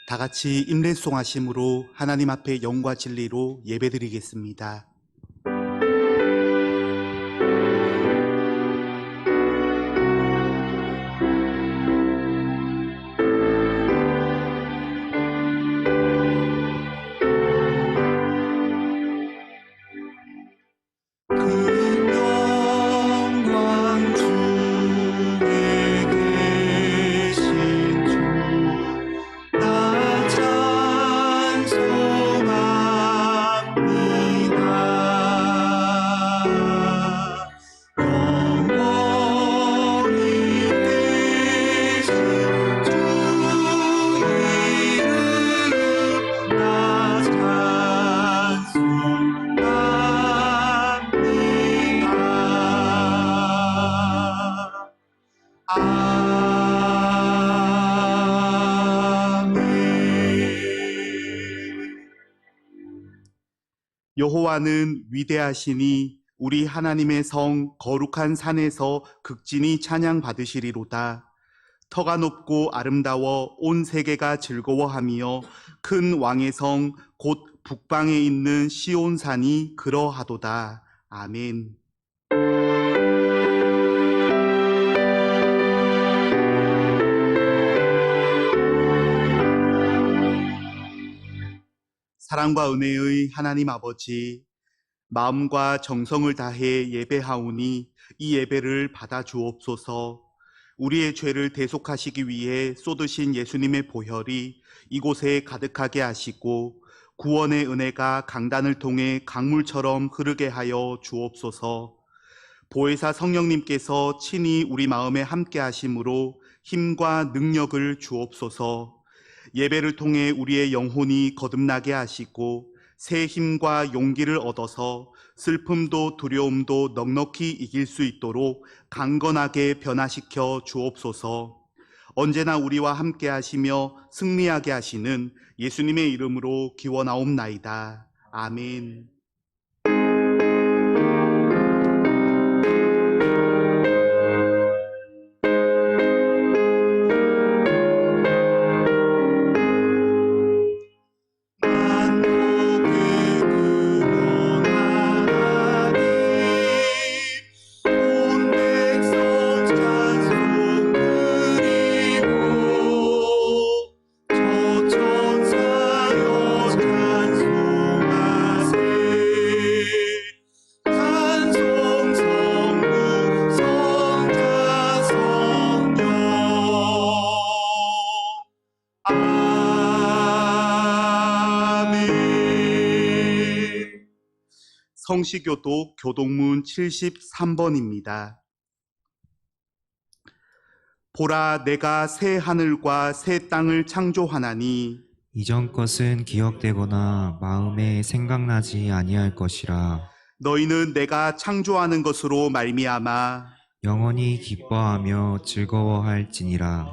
다 같이 임례송 하심으로 하나님 앞에 영과 진리로 예배드리겠습니다. 여호와는 위대하시니 우리 하나님의 성 거룩한 산에서 극진히 찬양 받으시리로다. 터가 높고 아름다워 온 세계가 즐거워하며 큰 왕의 성 곧 북방에 있는 시온산이 그러하도다. 아멘. 사랑과 은혜의 하나님 아버지, 마음과 정성을 다해 예배하오니 이 예배를 받아 주옵소서. 우리의 죄를 대속하시기 위해 쏟으신 예수님의 보혈이 이곳에 가득하게 하시고 구원의 은혜가 강단을 통해 강물처럼 흐르게 하여 주옵소서. 보혜사 성령님께서 친히 우리 마음에 함께 하심으로 힘과 능력을 주옵소서. 예배를 통해 우리의 영혼이 거듭나게 하시고 새 힘과 용기를 얻어서 슬픔도 두려움도 넉넉히 이길 수 있도록 강건하게 변화시켜 주옵소서. 언제나 우리와 함께 하시며 승리하게 하시는 예수님의 이름으로 기원하옵나이다. 아멘. 성시교독 교독문 73번입니다. 보라, 내가 새 하늘과 새 땅을 창조하나니 이전 것은 기억되거나 마음에 생각나지 아니할 것이라. 너희는 내가 창조하는 것으로 말미암아 영원히 기뻐하며 즐거워할지니라.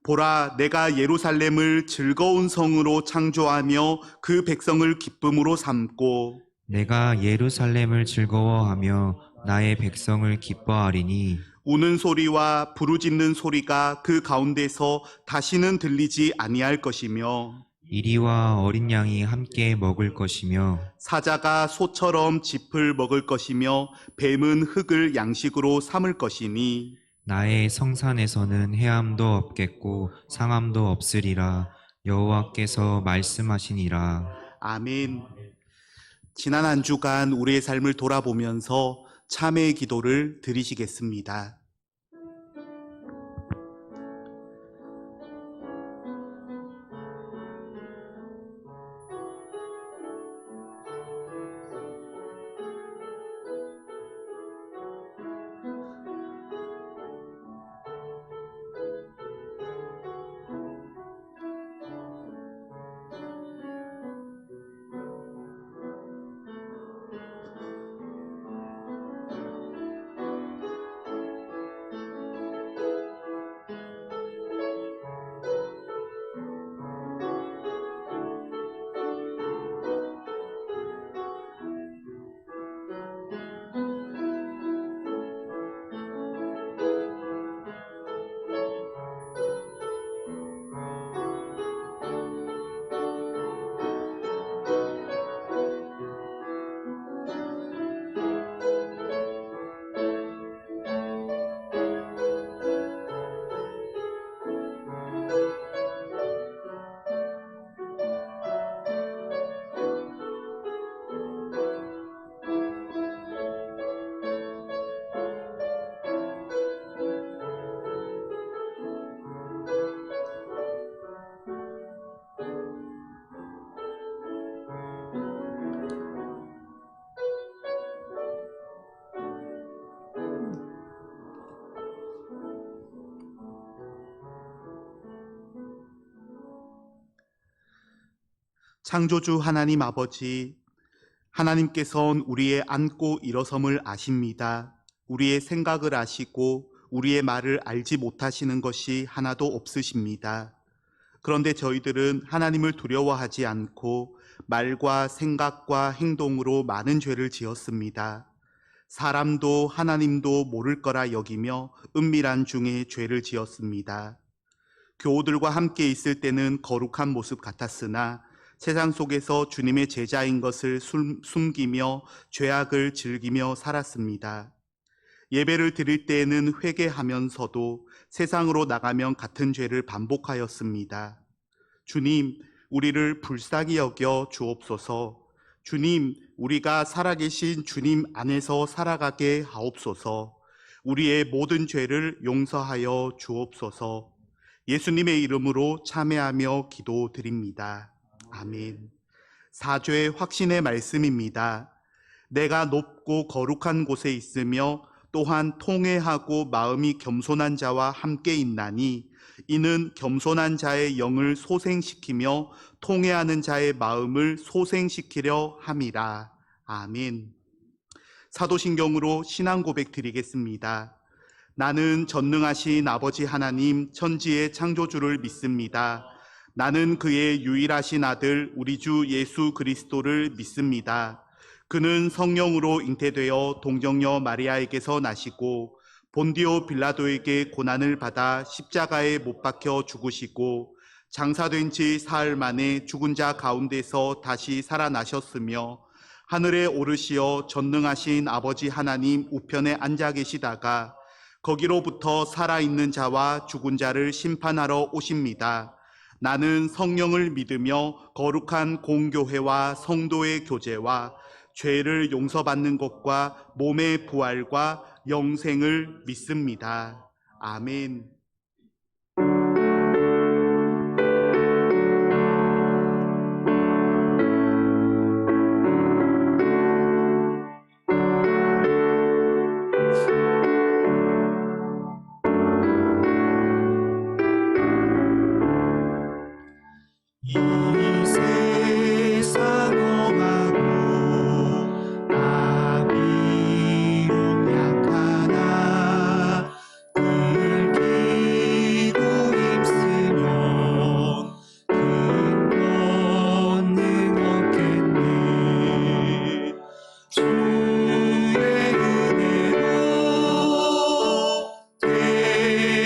보라, 내가 예루살렘을 즐거운 성으로 창조하며 그 백성을 기쁨으로 삼고 내가 예루살렘을 즐거워하며 나의 백성을 기뻐하리니 우는 소리와 부르짖는 소리가 그 가운데서 다시는 들리지 아니할 것이며 이리와 어린 양이 함께 먹을 것이며 사자가 소처럼 짚을 먹을 것이며 뱀은 흙을 양식으로 삼을 것이니 나의 성산에서는 해함도 없겠고 상함도 없으리라. 여호와께서 말씀하시니라. 아멘. 지난 한 주간 우리의 삶을 돌아보면서 참회의 기도를 드리시겠습니다. 창조주 하나님 아버지, 하나님께서는 우리의 앉고 일어섬을 아십니다. 우리의 생각을 아시고 우리의 말을 알지 못하시는 것이 하나도 없으십니다. 그런데 저희들은 하나님을 두려워하지 않고 말과 생각과 행동으로 많은 죄를 지었습니다. 사람도 하나님도 모를 거라 여기며 은밀한 중에 죄를 지었습니다. 교우들과 함께 있을 때는 거룩한 모습 같았으나 세상 속에서 주님의 제자인 것을 숨기며 죄악을 즐기며 살았습니다. 예배를 드릴 때에는 회개하면서도 세상으로 나가면 같은 죄를 반복하였습니다. 주님, 우리를 불쌍히 여겨 주옵소서. 주님, 우리가 살아계신 주님 안에서 살아가게 하옵소서. 우리의 모든 죄를 용서하여 주옵소서. 예수님의 이름으로 참회하며 기도드립니다. 아멘. 사죄의 확신의 말씀입니다. 내가 높고 거룩한 곳에 있으며 또한 통회하고 마음이 겸손한 자와 함께 있나니 이는 겸손한 자의 영을 소생시키며 통회하는 자의 마음을 소생시키려 함이라. 아멘. 사도신경으로 신앙 고백 드리겠습니다. 나는 전능하신 아버지 하나님 천지의 창조주를 믿습니다. 나는 그의 유일하신 아들 우리 주 예수 그리스도를 믿습니다. 그는 성령으로 잉태되어 동정녀 마리아에게서 나시고 본디오 빌라도에게 고난을 받아 십자가에 못 박혀 죽으시고 장사된 지 사흘 만에 죽은 자 가운데서 다시 살아나셨으며 하늘에 오르시어 전능하신 아버지 하나님 우편에 앉아 계시다가 거기로부터 살아있는 자와 죽은 자를 심판하러 오십니다. 나는 성령을 믿으며 거룩한 공교회와 성도의 교제와 죄를 용서받는 것과 몸의 부활과 영생을 믿습니다. 아멘. 이 세상 험하고 아비로 약하나 늘 기도 힘쓰면 큰 권능 얻겠네. 주의 은혜로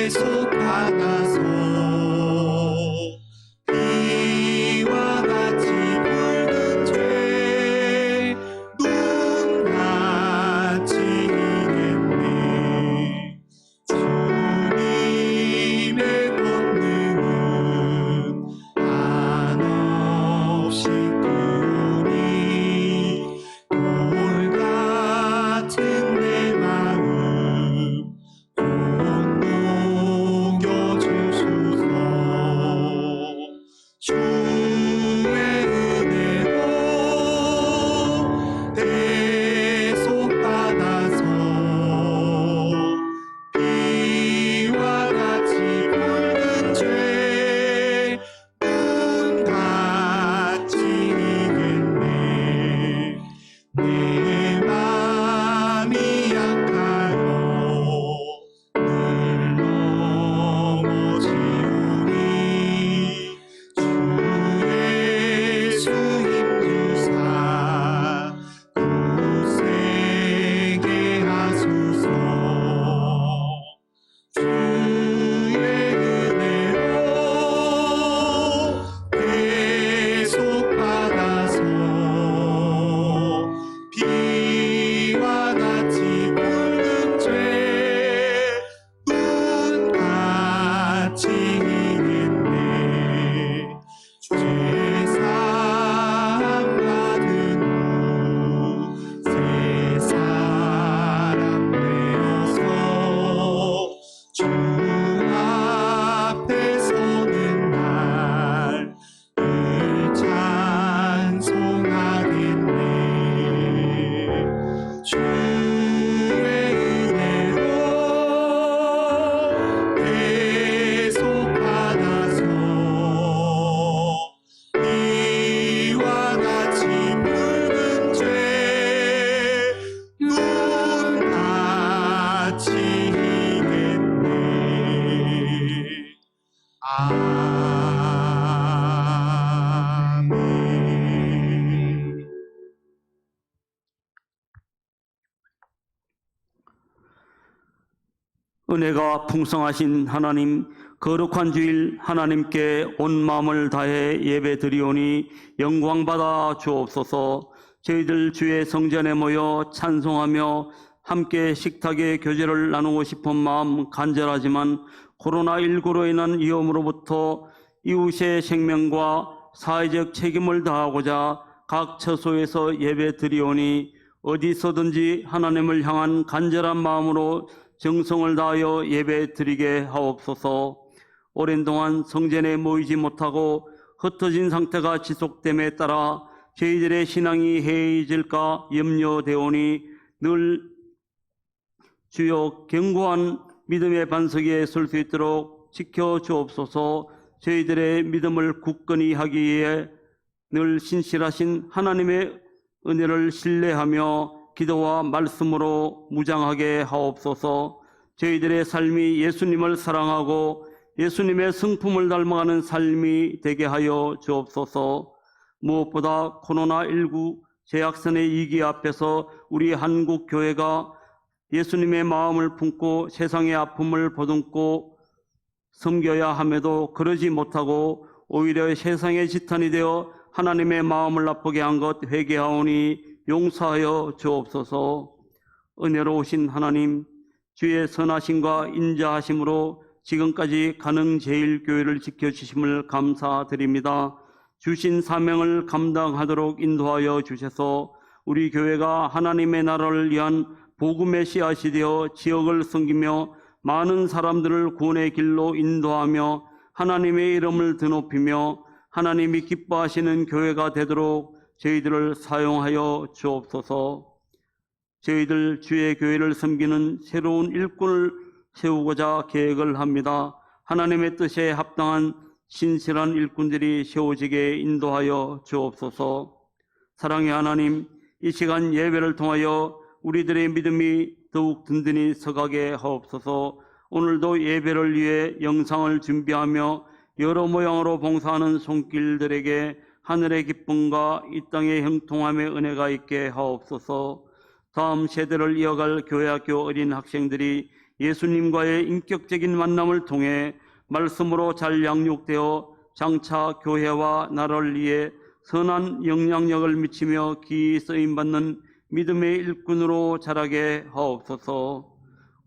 대속받아서 이와 같이 붉은 죄 눈같이 이겠네. 주님의 권능은 한없이 크니 돌 같은 내 마음 곧 녹여주소서. 주의 은혜로 대속받아서 이와 같이 붉은 죄 눈같이 이겠네. 내 맘이 약하여 늘 넘어지오니 주 예수 힘주사 굳세게 하소서. 주의 은혜로 대속받아서 비와 같이 붉은 죄 눈같이 이겠네. 죄사함 받은 후 새 사람 되어서 주 앞에 서는 날 늘 찬송하겠네. 주의 은혜로 대속받아서 이와 아멘. 은혜가 풍성하신 하나님, 거룩한 주일 하나님께 온 마음을 다해 예배드리오니 영광받아 주옵소서. 저희들 주의 성전에 모여 찬송하며 함께 식탁의 교제를 나누고 싶은 마음 간절하지만 코로나19로 인한 위험으로부터 이웃의 생명과 사회적 책임을 다하고자 각 처소에서 예배드리오니 어디서든지 하나님을 향한 간절한 마음으로 정성을 다하여 예배드리게 하옵소서. 오랜 동안 성전에 모이지 못하고 흩어진 상태가 지속됨에 따라 저희들의 신앙이 해이해질까 염려되오니 늘 주여 견고한 믿음의 반석 위에 설 수 있도록 지켜주옵소서. 저희들의 믿음을 굳건히 하기 위해 늘 신실하신 하나님의 은혜를 신뢰하며 기도와 말씀으로 무장하게 하옵소서. 저희들의 삶이 예수님을 사랑하고 예수님의 성품을 닮아가는 삶이 되게 하여 주옵소서. 무엇보다 코로나19 재확산의 위기 앞에서 우리 한국 교회가 예수님의 마음을 품고 세상의 아픔을 보듬고 섬겨야 함에도 그러지 못하고 오히려 세상의 지탄이 되어 하나님의 마음을 나쁘게 한 것 회개하오니 용서하여 주옵소서. 은혜로우신 하나님, 주의 선하심과 인자하심으로 지금까지 가능제일교회를 지켜주심을 감사드립니다. 주신 사명을 감당하도록 인도하여 주셔서 우리 교회가 하나님의 나라를 위한 복음의 씨앗이 되어 지역을 섬기며 많은 사람들을 구원의 길로 인도하며 하나님의 이름을 드높이며 하나님이 기뻐하시는 교회가 되도록 저희들을 사용하여 주옵소서. 저희들 주의 교회를 섬기는 새로운 일꾼을 세우고자 계획을 합니다. 하나님의 뜻에 합당한 신실한 일꾼들이 세워지게 인도하여 주옵소서. 사랑의 하나님, 이 시간 예배를 통하여 우리들의 믿음이 더욱 든든히 서가게 하옵소서. 오늘도 예배를 위해 영상을 준비하며 여러 모양으로 봉사하는 손길들에게 하늘의 기쁨과 이 땅의 형통함의 은혜가 있게 하옵소서. 다음 세대를 이어갈 교회학교 어린 학생들이 예수님과의 인격적인 만남을 통해 말씀으로 잘 양육되어 장차 교회와 나라를 위해 선한 영향력을 미치며 기이 쓰임받는 믿음의 일꾼으로 자라게 하옵소서.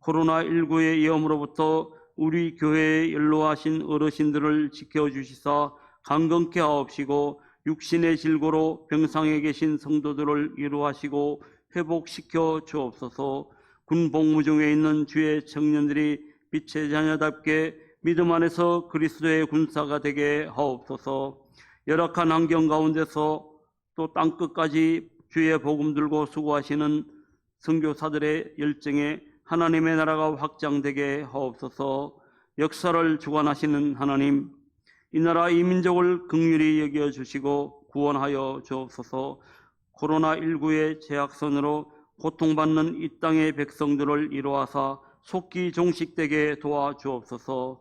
코로나19의 위험으로부터 우리 교회에 연로하신 어르신들을 지켜주시사 강건케 하옵시고 육신의 질고로 병상에 계신 성도들을 위로하시고 회복시켜 주옵소서. 군복무 중에 있는 주의 청년들이 빛의 자녀답게 믿음 안에서 그리스도의 군사가 되게 하옵소서. 열악한 환경 가운데서 또 땅끝까지 주의 복음 들고 수고하시는 선교사들의 열정에 하나님의 나라가 확장되게 하옵소서. 역사를 주관하시는 하나님, 이 나라 이 민족을 긍휼히 여겨주시고 구원하여 주옵소서. 코로나19의 재확산으로 고통받는 이 땅의 백성들을 이루하사 속기 종식되게 도와주옵소서.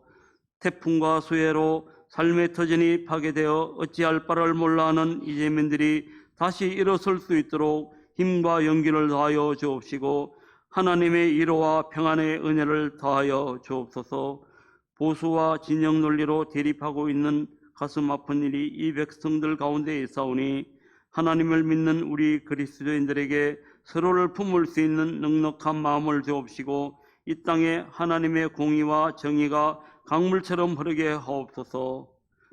태풍과 수해로 삶의 터전이 파괴되어 어찌할 바를 몰라하는 이재민들이 다시 일어설 수 있도록 힘과 용기를 더하여 주옵시고 하나님의 위로와 평안의 은혜를 더하여 주옵소서. 보수와 진영 논리로 대립하고 있는 가슴 아픈 일이 이 백성들 가운데 있사오니 하나님을 믿는 우리 그리스도인들에게 서로를 품을 수 있는 넉넉한 마음을 주옵시고 이 땅에 하나님의 공의와 정의가 강물처럼 흐르게 하옵소서.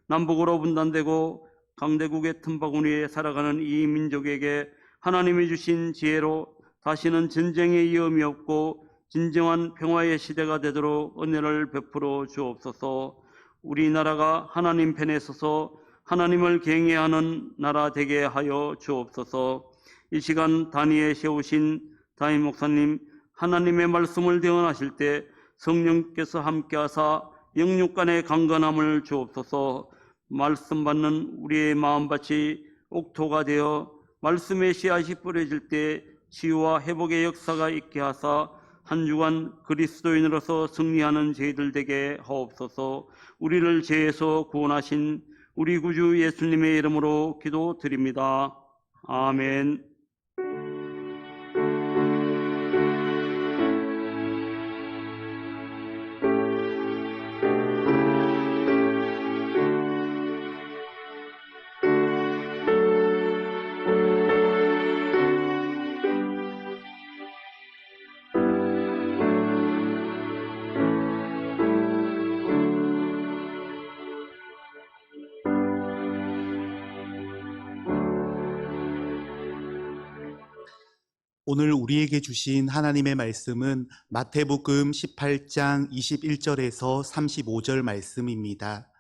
남북으로 분단되고 강대국의 틈바구니에 살아가는 이 민족에게 하나님이 주신 지혜로 다시는 전쟁의 위험이 없고 진정한 평화의 시대가 되도록 은혜를 베풀어 주옵소서. 우리나라가 하나님 편에 서서 하나님을 경외하는 나라 되게 하여 주옵소서. 이 시간 단위에 세우신 담임 목사님, 하나님의 말씀을 대언하실 때 성령께서 함께하사 영육 간의 강건함을 주옵소서. 말씀 받는 우리의 마음밭이 옥토가 되어 말씀의 씨앗이 뿌려질 때 치유와 회복의 역사가 있게 하사 한 주간 그리스도인으로서 승리하는 저희들 되게 하옵소서. 우리를 죄에서 구원하신 우리 구주 예수님의 이름으로 기도드립니다. 아멘. 오늘 우리에게 주신 하나님의 말씀은 마태복음 18장 21절에서 35절 말씀입니다.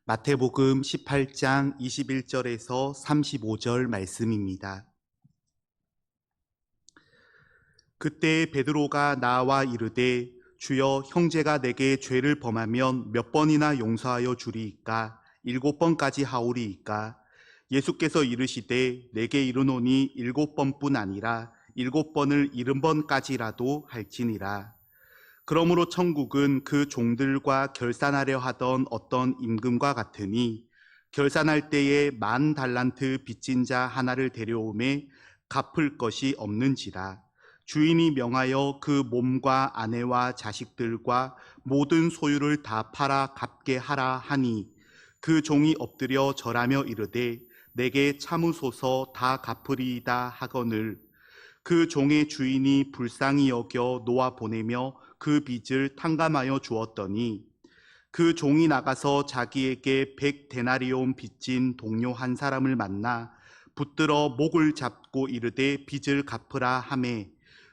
마태복음 18장 21절에서 35절 말씀입니다. 그때 베드로가 나와 이르되 주여, 형제가 내게 죄를 범하면 몇 번이나 용서하여 주리이까? 7번까지 하오리이까? 예수께서 이르시되 내게 이르노니 7번뿐 아니라 7번을 70번까지라도 할지니라. 그러므로 천국은 그 종들과 결산하려 하던 어떤 임금과 같으니 결산할 때에 10,000달란트 빚진 자 하나를 데려오매 갚을 것이 없는지라. 주인이 명하여 그 몸과 아내와 자식들과 모든 소유를 다 팔아 갚게 하라 하니 그 종이 엎드려 절하며 이르되 내게 참으소서, 다 갚으리이다 하거늘 그 종의 주인이 불쌍히 여겨 놓아 보내며 그 빚을 탕감하여 주었더니 그 종이 나가서 자기에게 100데나리온 빚진 동료 한 사람을 만나 붙들어 목을 잡고 이르되 빚을 갚으라 하매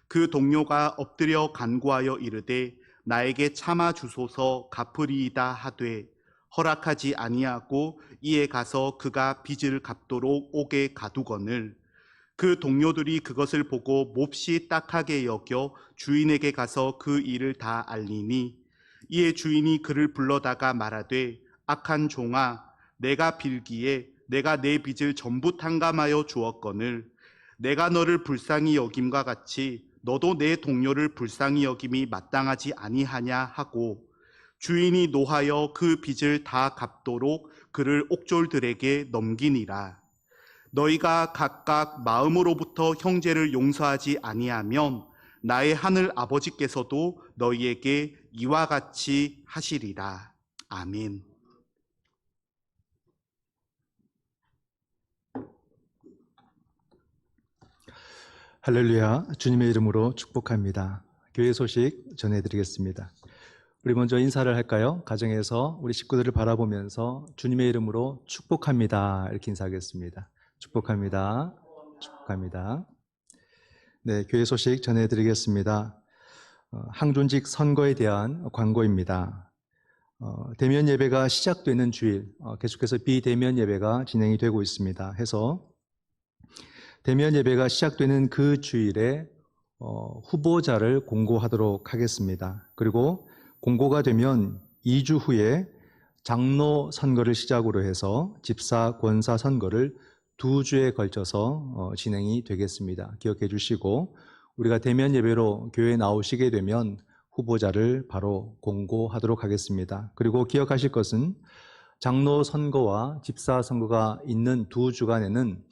그 동료가 엎드려 간구하여 이르되 나에게 참아 주소서, 갚으리이다 하되 허락하지 아니하고 이에 가서 그가 빚을 갚도록 옥에 가두거늘 그 동료들이 그것을 보고 몹시 딱하게 여겨 주인에게 가서 그 일을 다 알리니 이에 주인이 그를 불러다가 말하되 악한 종아, 내가 빌기에 내가 내 빚을 전부 탕감하여 주었거늘 내가 너를 불쌍히 여김과 같이 너도 내 동료를 불쌍히 여김이 마땅하지 아니하냐 하고 주인이 노하여 그 빚을 다 갚도록 그를 옥졸들에게 넘기니라. 너희가 각각 마음으로부터 형제를 용서하지 아니하면 나의 하늘 아버지께서도 너희에게 이와 같이 하시리라. 아멘. 할렐루야, 주님의 이름으로 축복합니다. 교회 소식 전해드리겠습니다. 우리 먼저 인사를 할까요? 가정에서 우리 식구들을 바라보면서 주님의 이름으로 축복합니다 이렇게 인사하겠습니다. 축복합니다. 축복합니다. 네, 교회 소식 전해드리겠습니다. 항존직 선거에 대한 광고입니다. 대면 예배가 시작되는 주일, 계속해서 비대면 예배가 진행이 되고 있습니다. 해서 대면 예배가 시작되는 그 주일에 후보자를 공고하도록 하겠습니다. 그리고 공고가 되면 2주 후에 장로 선거를 시작으로 해서 집사, 권사 선거를 2주에 걸쳐서 진행이 되겠습니다. 기억해 주시고 우리가 대면 예배로 교회에 나오시게 되면 후보자를 바로 공고하도록 하겠습니다. 그리고 기억하실 것은 장로 선거와 집사 선거가 있는 2주간에는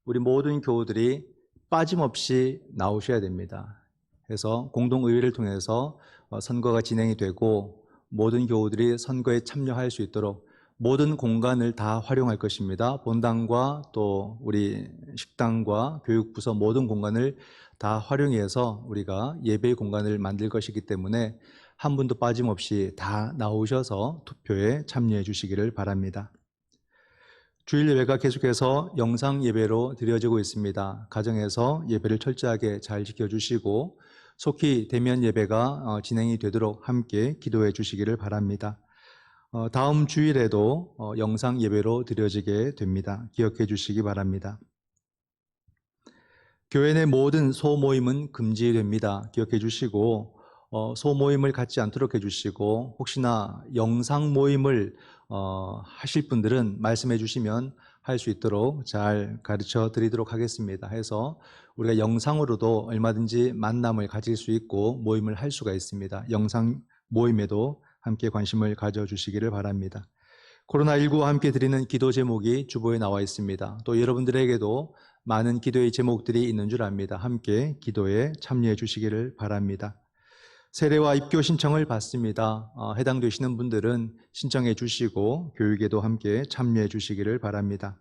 우리 모든 교우들이 빠짐없이 나오셔야 됩니다. 그래서 공동의회를 통해서 선거가 진행이 되고 모든 교우들이 선거에 참여할 수 있도록 모든 공간을 다 활용할 것입니다. 본당과 또 우리 식당과 교육부서 모든 공간을 다 활용해서 우리가 예배의 공간을 만들 것이기 때문에 한 분도 빠짐없이 다 나오셔서 투표에 참여해 주시기를 바랍니다. 주일 예배가 계속해서 영상 예배로 드려지고 있습니다. 가정에서 예배를 철저하게 잘 지켜주시고 속히 대면 예배가 진행이 되도록 함께 기도해 주시기를 바랍니다. 다음 주일에도 영상 예배로 드려지게 됩니다. 기억해 주시기 바랍니다. 교회 내 모든 소모임은 금지됩니다. 기억해 주시고 소모임을 갖지 않도록 해주시고 혹시나 영상 모임을 하실 분들은 말씀해 주시면 할 수 있도록 잘 가르쳐 드리도록 하겠습니다. 해서 우리가 영상으로도 얼마든지 만남을 가질 수 있고 모임을 할 수가 있습니다. 영상 모임에도 함께 관심을 가져주시기를 바랍니다. 코로나19와 함께 드리는 기도 제목이 주보에 나와 있습니다. 또 여러분들에게도 많은 기도의 제목들이 있는 줄 압니다. 함께 기도에 참여해 주시기를 바랍니다. 세례와 입교 신청을 받습니다. 해당되시는 분들은 신청해 주시고 교육에도 함께 참여해 주시기를 바랍니다.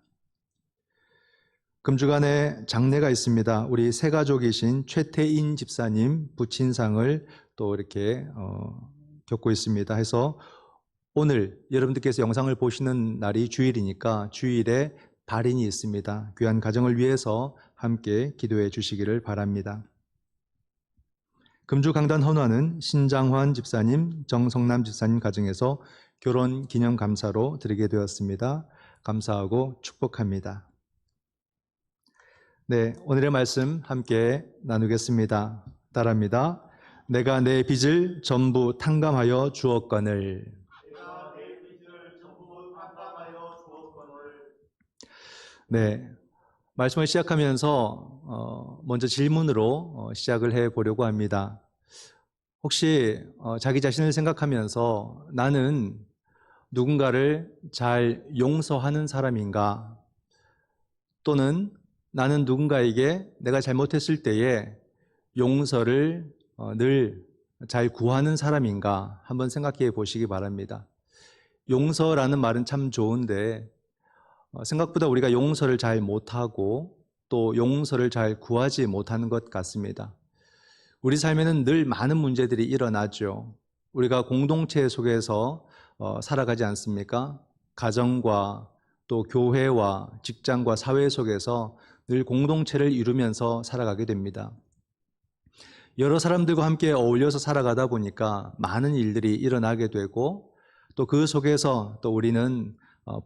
금주간에 장례가 있습니다. 우리 새가족이신 최태인 집사님 부친상을 또 이렇게 겪고 있습니다. 해서 오늘 여러분들께서 영상을 보시는 날이 주일이니까 주일에 발인이 있습니다. 귀한 가정을 위해서 함께 기도해 주시기를 바랍니다. 금주 강단 헌화는 신장환 집사님, 정성남 집사님 가정에서 결혼 기념 감사로 드리게 되었습니다. 감사하고 축복합니다. 네, 오늘의 말씀 함께 나누겠습니다. 따라합니다. 내가 내 빚을 전부 탕감하여 주었거늘. 네, 말씀을 시작하면서 먼저 질문으로 시작을 해보려고 합니다. 혹시 자기 자신을 생각하면서 나는 누군가를 잘 용서하는 사람인가? 또는 나는 누군가에게 내가 잘못했을 때에 용서를 늘 잘 구하는 사람인가? 한번 생각해 보시기 바랍니다. 용서라는 말은 참 좋은데 생각보다 우리가 용서를 잘 못하고 또 용서를 잘 구하지 못하는 것 같습니다. 우리 삶에는 늘 많은 문제들이 일어나죠. 우리가 공동체 속에서 살아가지 않습니까? 가정과 또 교회와 직장과 사회 속에서 늘 공동체를 이루면서 살아가게 됩니다. 여러 사람들과 함께 어울려서 살아가다 보니까 많은 일들이 일어나게 되고 또 그 속에서 또 우리는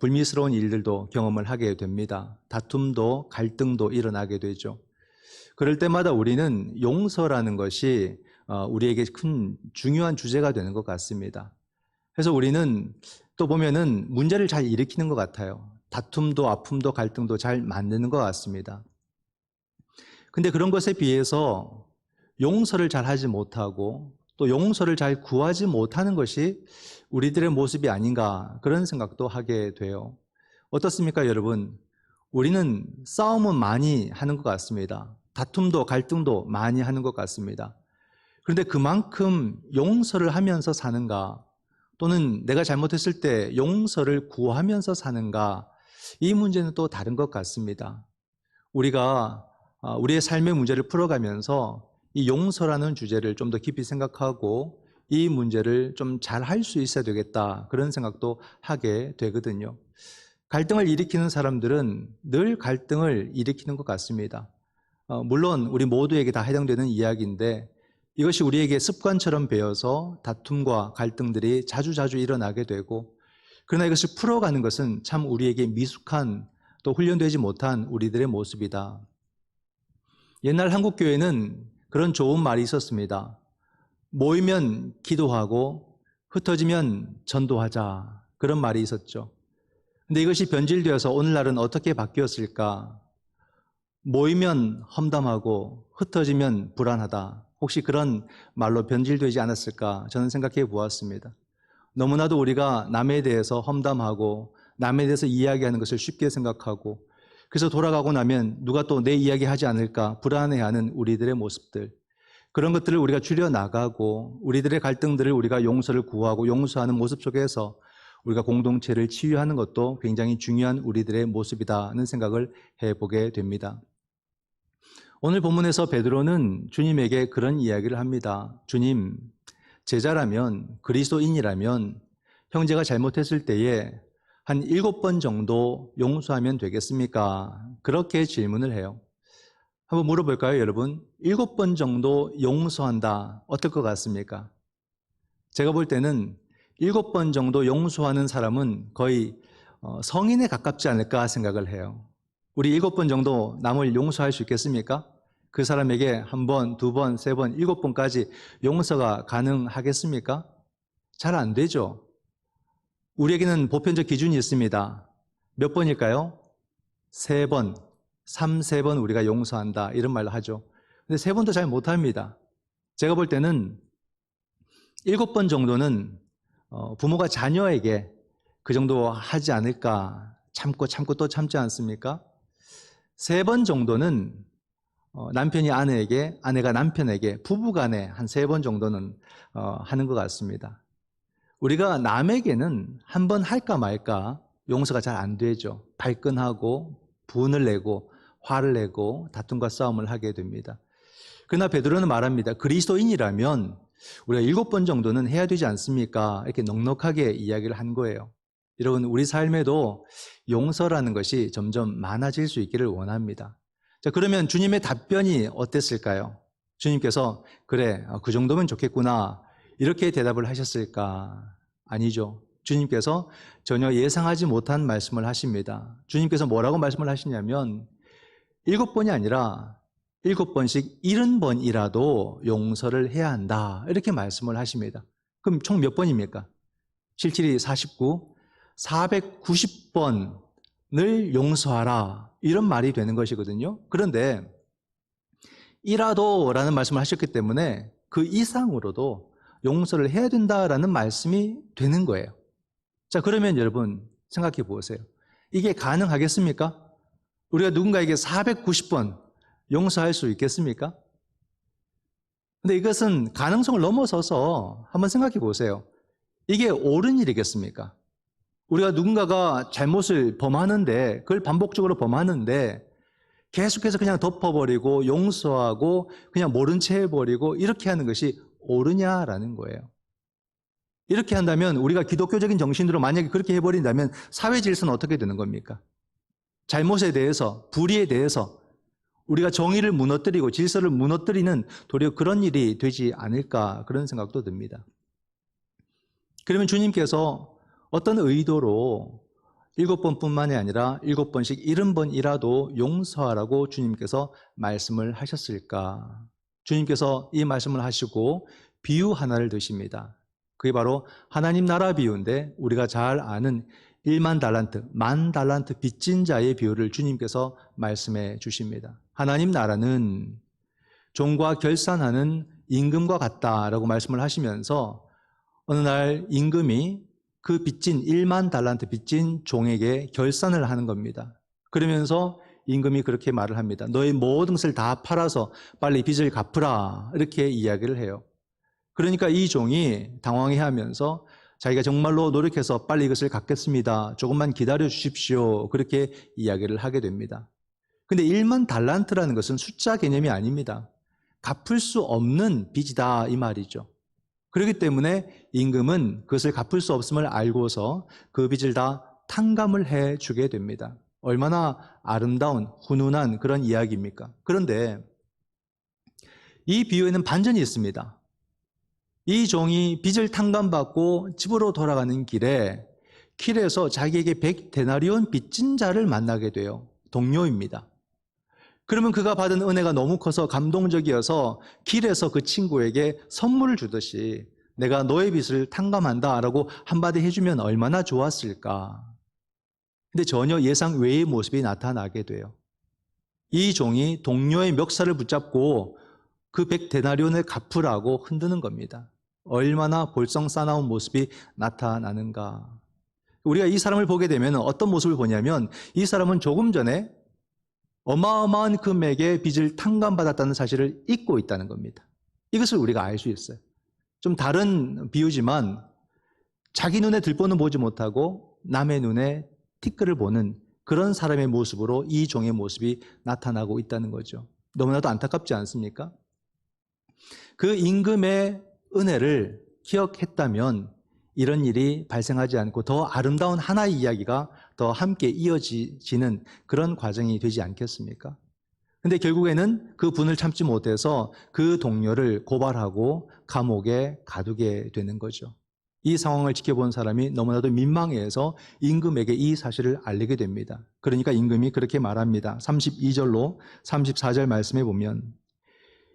불미스러운 일들도 경험을 하게 됩니다. 다툼도 갈등도 일어나게 되죠. 그럴 때마다 우리는 용서라는 것이 우리에게 큰 중요한 주제가 되는 것 같습니다. 그래서 우리는 또 보면은 문제를 잘 일으키는 것 같아요. 다툼도 아픔도 갈등도 잘 만드는 것 같습니다. 근데 그런 것에 비해서 용서를 잘 하지 못하고 또 용서를 잘 구하지 못하는 것이 우리들의 모습이 아닌가 그런 생각도 하게 돼요. 어떻습니까, 여러분? 우리는 싸움은 많이 하는 것 같습니다. 다툼도 갈등도 많이 하는 것 같습니다. 그런데 그만큼 용서를 하면서 사는가 또는 내가 잘못했을 때 용서를 구하면서 사는가 이 문제는 또 다른 것 같습니다. 우리가 우리의 삶의 문제를 풀어가면서 이 용서라는 주제를 좀 더 깊이 생각하고 이 문제를 좀 잘 할 수 있어야 되겠다 그런 생각도 하게 되거든요. 갈등을 일으키는 사람들은 늘 갈등을 일으키는 것 같습니다. 물론 우리 모두에게 다 해당되는 이야기인데 이것이 우리에게 습관처럼 배어서 다툼과 갈등들이 자주자주 일어나게 되고 그러나 이것을 풀어가는 것은 참 우리에게 미숙한 또 훈련되지 못한 우리들의 모습이다. 옛날 한국교회는 그런 좋은 말이 있었습니다. 모이면 기도하고 흩어지면 전도하자 그런 말이 있었죠. 근데 이것이 변질되어서 오늘날은 어떻게 바뀌었을까? 모이면 험담하고 흩어지면 불안하다. 혹시 그런 말로 변질되지 않았을까? 저는 생각해 보았습니다. 너무나도 우리가 남에 대해서 험담하고 남에 대해서 이야기하는 것을 쉽게 생각하고 그래서 돌아가고 나면 누가 또 내 이야기 하지 않을까 불안해하는 우리들의 모습들 그런 것들을 우리가 줄여나가고 우리들의 갈등들을 우리가 용서를 구하고 용서하는 모습 속에서 우리가 공동체를 치유하는 것도 굉장히 중요한 우리들의 모습이다는 생각을 해보게 됩니다. 오늘 본문에서 베드로는 주님에게 그런 이야기를 합니다. 주님, 제자라면 그리스도인이라면 형제가 잘못했을 때에 한 7번 정도 용서하면 되겠습니까? 그렇게 질문을 해요. 한번 물어볼까요, 여러분? 7번 정도 용서한다. 어떨 것 같습니까? 제가 볼 때는 7번 정도 용서하는 사람은 거의 성인에 가깝지 않을까 생각을 해요. 우리 7번 정도 남을 용서할 수 있겠습니까? 그 사람에게 1번, 2번, 3번, 7번까지 용서가 가능하겠습니까? 잘 안 되죠. 우리에게는 보편적 기준이 있습니다. 몇 번일까요? 3번, 3번 우리가 용서한다 이런 말을 하죠. 근데 3번도 잘 못합니다. 제가 볼 때는 7번 정도는 부모가 자녀에게 그 정도 하지 않을까, 참고 또 참지 않습니까? 3번 정도는 남편이 아내에게, 아내가 남편에게, 부부간에 한 3번 정도는 하는 것 같습니다. 우리가 남에게는 한 번 할까 말까 용서가 잘 안 되죠. 발끈하고 분을 내고 화를 내고 다툼과 싸움을 하게 됩니다. 그러나 베드로는 말합니다. 그리스도인이라면 우리가 7번 정도는 해야 되지 않습니까? 이렇게 넉넉하게 이야기를 한 거예요. 여러분, 우리 삶에도 용서라는 것이 점점 많아질 수 있기를 원합니다. 자, 그러면 주님의 답변이 어땠을까요? 주님께서 그래, 그 정도면 좋겠구나 이렇게 대답을 하셨을까? 아니죠. 주님께서 전혀 예상하지 못한 말씀을 하십니다. 주님께서 뭐라고 말씀을 하시냐면 7번이 아니라 7번씩 70번이라도 용서를 해야 한다 이렇게 말씀을 하십니다. 그럼 총 몇 번입니까? 77이 49, 490번을 용서하라 이런 말이 되는 것이거든요. 그런데 이라도 라는 말씀을 하셨기 때문에 그 이상으로도 용서를 해야 된다라는 말씀이 되는 거예요. 자, 그러면 여러분 생각해 보세요. 이게 가능하겠습니까? 우리가 누군가에게 490번 용서할 수 있겠습니까? 근데 이것은 가능성을 넘어서서 한번 생각해 보세요. 이게 옳은 일이겠습니까? 우리가 누군가가 잘못을 범하는데, 그걸 반복적으로 범하는데 계속해서 그냥 덮어버리고 용서하고 그냥 모른 채 해버리고 이렇게 하는 것이 옳으냐라는 거예요. 이렇게 한다면 우리가 기독교적인 정신으로 만약에 그렇게 해버린다면 사회 질서는 어떻게 되는 겁니까? 잘못에 대해서, 불의에 대해서 우리가 정의를 무너뜨리고 질서를 무너뜨리는 도리어 그런 일이 되지 않을까 그런 생각도 듭니다. 그러면 주님께서 어떤 의도로 7번뿐만이 아니라 7번씩 70번이라도 용서하라고 주님께서 말씀을 하셨을까? 주님께서 이 말씀을 하시고 비유 하나를 드십니다. 그게 바로 하나님 나라 비유인데 우리가 잘 아는 1만 달란트, 10,000달란트 빚진 자의 비유를 주님께서 말씀해 주십니다. 하나님 나라는 종과 결산하는 임금과 같다라고 말씀을 하시면서 어느 날 임금이 그 빚진 1만 달란트 빚진 종에게 결산을 하는 겁니다. 그러면서 임금이 그렇게 말을 합니다. 너의 모든 것을 다 팔아서 빨리 빚을 갚으라 이렇게 이야기를 해요. 그러니까 이 종이 당황해하면서 자기가 정말로 노력해서 빨리 이것을 갚겠습니다. 조금만 기다려 주십시오. 그렇게 이야기를 하게 됩니다. 근데 1만 달란트라는 것은 숫자 개념이 아닙니다. 갚을 수 없는 빚이다 이 말이죠. 그렇기 때문에 임금은 그것을 갚을 수 없음을 알고서 그 빚을 다 탕감을 해주게 됩니다. 얼마나 아름다운 훈훈한 그런 이야기입니까? 그런데 이 비유에는 반전이 있습니다. 이 종이 빚을 탕감받고 집으로 돌아가는 길에서 자기에게 100데나리온 빚진 자를 만나게 돼요. 동료입니다. 그러면 그가 받은 은혜가 너무 커서 감동적이어서 길에서 그 친구에게 선물을 주듯이 내가 너의 빚을 탕감한다라고 한마디 해주면 얼마나 좋았을까. 근데 전혀 예상 외의 모습이 나타나게 돼요. 이 종이 동료의 멱살을 붙잡고 그 100데나리온을 갚으라고 흔드는 겁니다. 얼마나 볼썽 싸나운 모습이 나타나는가. 우리가 이 사람을 보게 되면 어떤 모습을 보냐면 이 사람은 조금 전에 어마어마한 금액의 빚을 탕감받았다는 사실을 잊고 있다는 겁니다. 이것을 우리가 알 수 있어요. 좀 다른 비유지만 자기 눈에 들보는 보지 못하고 남의 눈에 티끌을 보는 그런 사람의 모습으로 이 종의 모습이 나타나고 있다는 거죠. 너무나도 안타깝지 않습니까? 그 임금의 은혜를 기억했다면 이런 일이 발생하지 않고 더 아름다운 하나의 이야기가 더 함께 이어지는 그런 과정이 되지 않겠습니까? 근데 결국에는 그 분을 참지 못해서 그 동료를 고발하고 감옥에 가두게 되는 거죠. 이 상황을 지켜본 사람이 너무나도 민망해서 임금에게 이 사실을 알리게 됩니다. 그러니까 임금이 그렇게 말합니다. 32절로 34절 말씀해 보면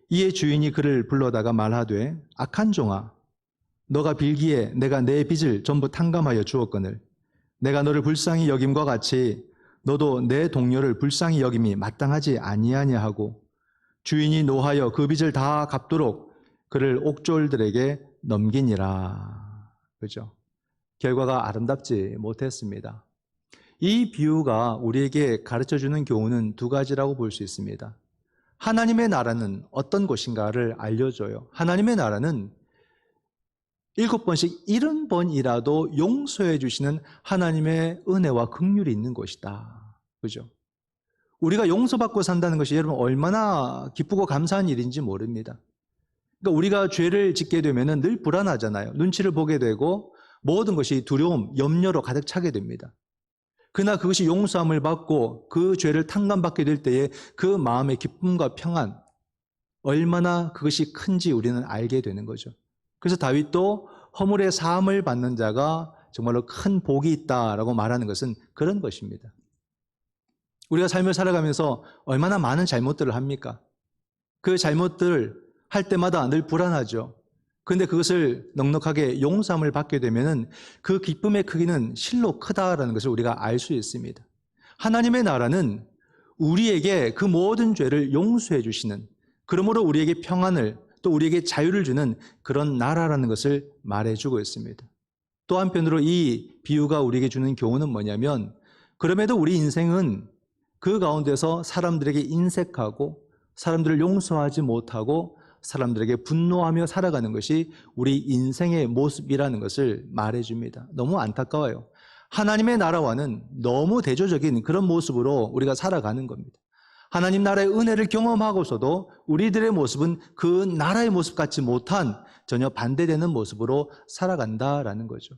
이에 주인이 그를 불러다가 말하되 악한 종아 너가 빌기에 내가 내 빚을 전부 탕감하여 주었거늘 내가 너를 불쌍히 여김과 같이 너도 내 동료를 불쌍히 여김이 마땅하지 아니하냐 하고 주인이 노하여 그 빚을 다 갚도록 그를 옥졸들에게 넘기니라. 그죠? 결과가 아름답지 못했습니다. 이 비유가 우리에게 가르쳐주는 교훈은 두 가지라고 볼 수 있습니다. 하나님의 나라는 어떤 곳인가를 알려줘요. 하나님의 나라는 7번씩 70번이라도 용서해 주시는 하나님의 은혜와 긍휼이 있는 곳이다. 그죠? 우리가 용서받고 산다는 것이 여러분 얼마나 기쁘고 감사한 일인지 모릅니다. 그러니까 우리가 죄를 짓게 되면 늘 불안하잖아요. 눈치를 보게 되고 모든 것이 두려움, 염려로 가득 차게 됩니다. 그러나 그것이 용서함을 받고 그 죄를 탕감받게 될 때에 그 마음의 기쁨과 평안, 얼마나 그것이 큰지 우리는 알게 되는 거죠. 그래서 다윗도 허물의 사함을 받는 자가 정말로 큰 복이 있다라고 말하는 것은 그런 것입니다. 우리가 삶을 살아가면서 얼마나 많은 잘못들을 합니까? 그 잘못들을 할 때마다 늘 불안하죠. 그런데 그것을 넉넉하게 용서함을 받게 되면 그 기쁨의 크기는 실로 크다라는 것을 우리가 알 수 있습니다. 하나님의 나라는 우리에게 그 모든 죄를 용서해 주시는, 그러므로 우리에게 평안을 또 우리에게 자유를 주는 그런 나라라는 것을 말해주고 있습니다. 또 한편으로 이 비유가 우리에게 주는 교훈은 뭐냐면, 그럼에도 우리 인생은 그 가운데서 사람들에게 인색하고 사람들을 용서하지 못하고 사람들에게 분노하며 살아가는 것이 우리 인생의 모습이라는 것을 말해줍니다. 너무 안타까워요. 하나님의 나라와는 너무 대조적인 그런 모습으로 우리가 살아가는 겁니다. 하나님 나라의 은혜를 경험하고서도 우리들의 모습은 그 나라의 모습 같지 못한 전혀 반대되는 모습으로 살아간다라는 거죠.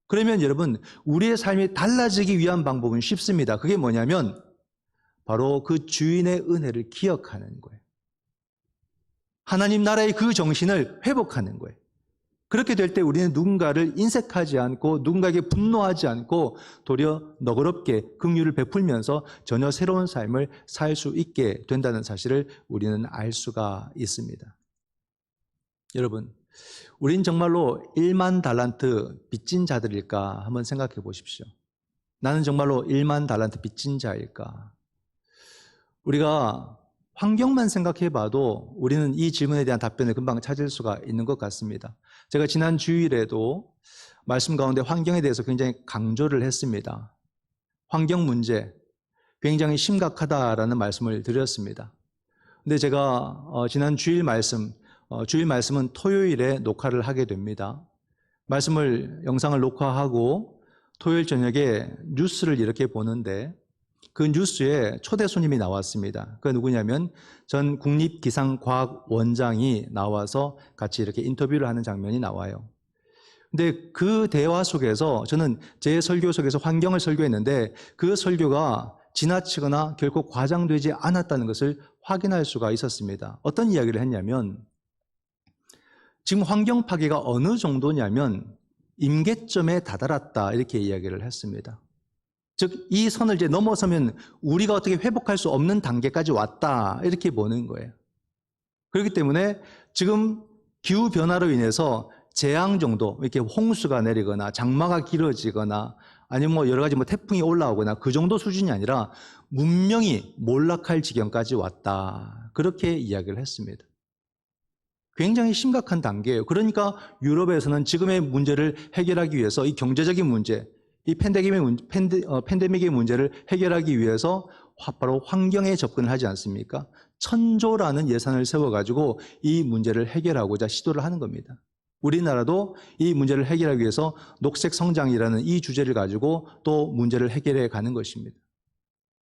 그러면 여러분, 우리의 삶이 달라지기 위한 방법은 쉽습니다. 그게 뭐냐면 바로 그 주인의 은혜를 기억하는 거예요. 하나님 나라의 그 정신을 회복하는 거예요. 그렇게 될 때 우리는 누군가를 인색하지 않고 누군가에게 분노하지 않고 도리어 너그럽게 긍휼을 베풀면서 전혀 새로운 삶을 살 수 있게 된다는 사실을 우리는 알 수가 있습니다. 여러분, 우린 정말로 1만 달란트 빚진 자들일까 한번 생각해 보십시오. 나는 정말로 1만 달란트 빚진 자일까? 우리가 환경만 생각해 봐도 우리는 이 질문에 대한 답변을 금방 찾을 수가 있는 것 같습니다. 제가 지난 주일에도 말씀 가운데 환경에 대해서 굉장히 강조를 했습니다. 환경 문제 굉장히 심각하다라는 말씀을 드렸습니다. 근데 제가 지난 주일 말씀은 토요일에 녹화를 하게 됩니다. 영상을 녹화하고 토요일 저녁에 뉴스를 이렇게 보는데 그 뉴스에 초대 손님이 나왔습니다. 그 누구냐면 전 국립기상과학원장이 나와서 같이 이렇게 인터뷰를 하는 장면이 나와요. 근데 그 대화 속에서 저는 제 설교 속에서 환경을 설교했는데 그 설교가 지나치거나 결코 과장되지 않았다는 것을 확인할 수가 있었습니다. 어떤 이야기를 했냐면 지금 환경 파괴가 어느 정도냐면 임계점에 다다랐다 이렇게 이야기를 했습니다. 즉 이 선을 이제 넘어서면 우리가 어떻게 회복할 수 없는 단계까지 왔다 이렇게 보는 거예요. 그렇기 때문에 지금 기후변화로 인해서 재앙 정도, 이렇게 홍수가 내리거나 장마가 길어지거나 아니면 여러 가지 태풍이 올라오거나 그 정도 수준이 아니라 문명이 몰락할 지경까지 왔다 그렇게 이야기를 했습니다. 굉장히 심각한 단계예요. 그러니까 유럽에서는 지금의 문제를 해결하기 위해서 이 경제적인 문제, 이 팬데믹의 문제를 해결하기 위해서 바로 환경에 접근을 하지 않습니까? 1000조라는 예산을 세워가지고 이 문제를 해결하고자 시도를 하는 겁니다. 우리나라도 이 문제를 해결하기 위해서 녹색 성장이라는 이 주제를 가지고 또 문제를 해결해 가는 것입니다.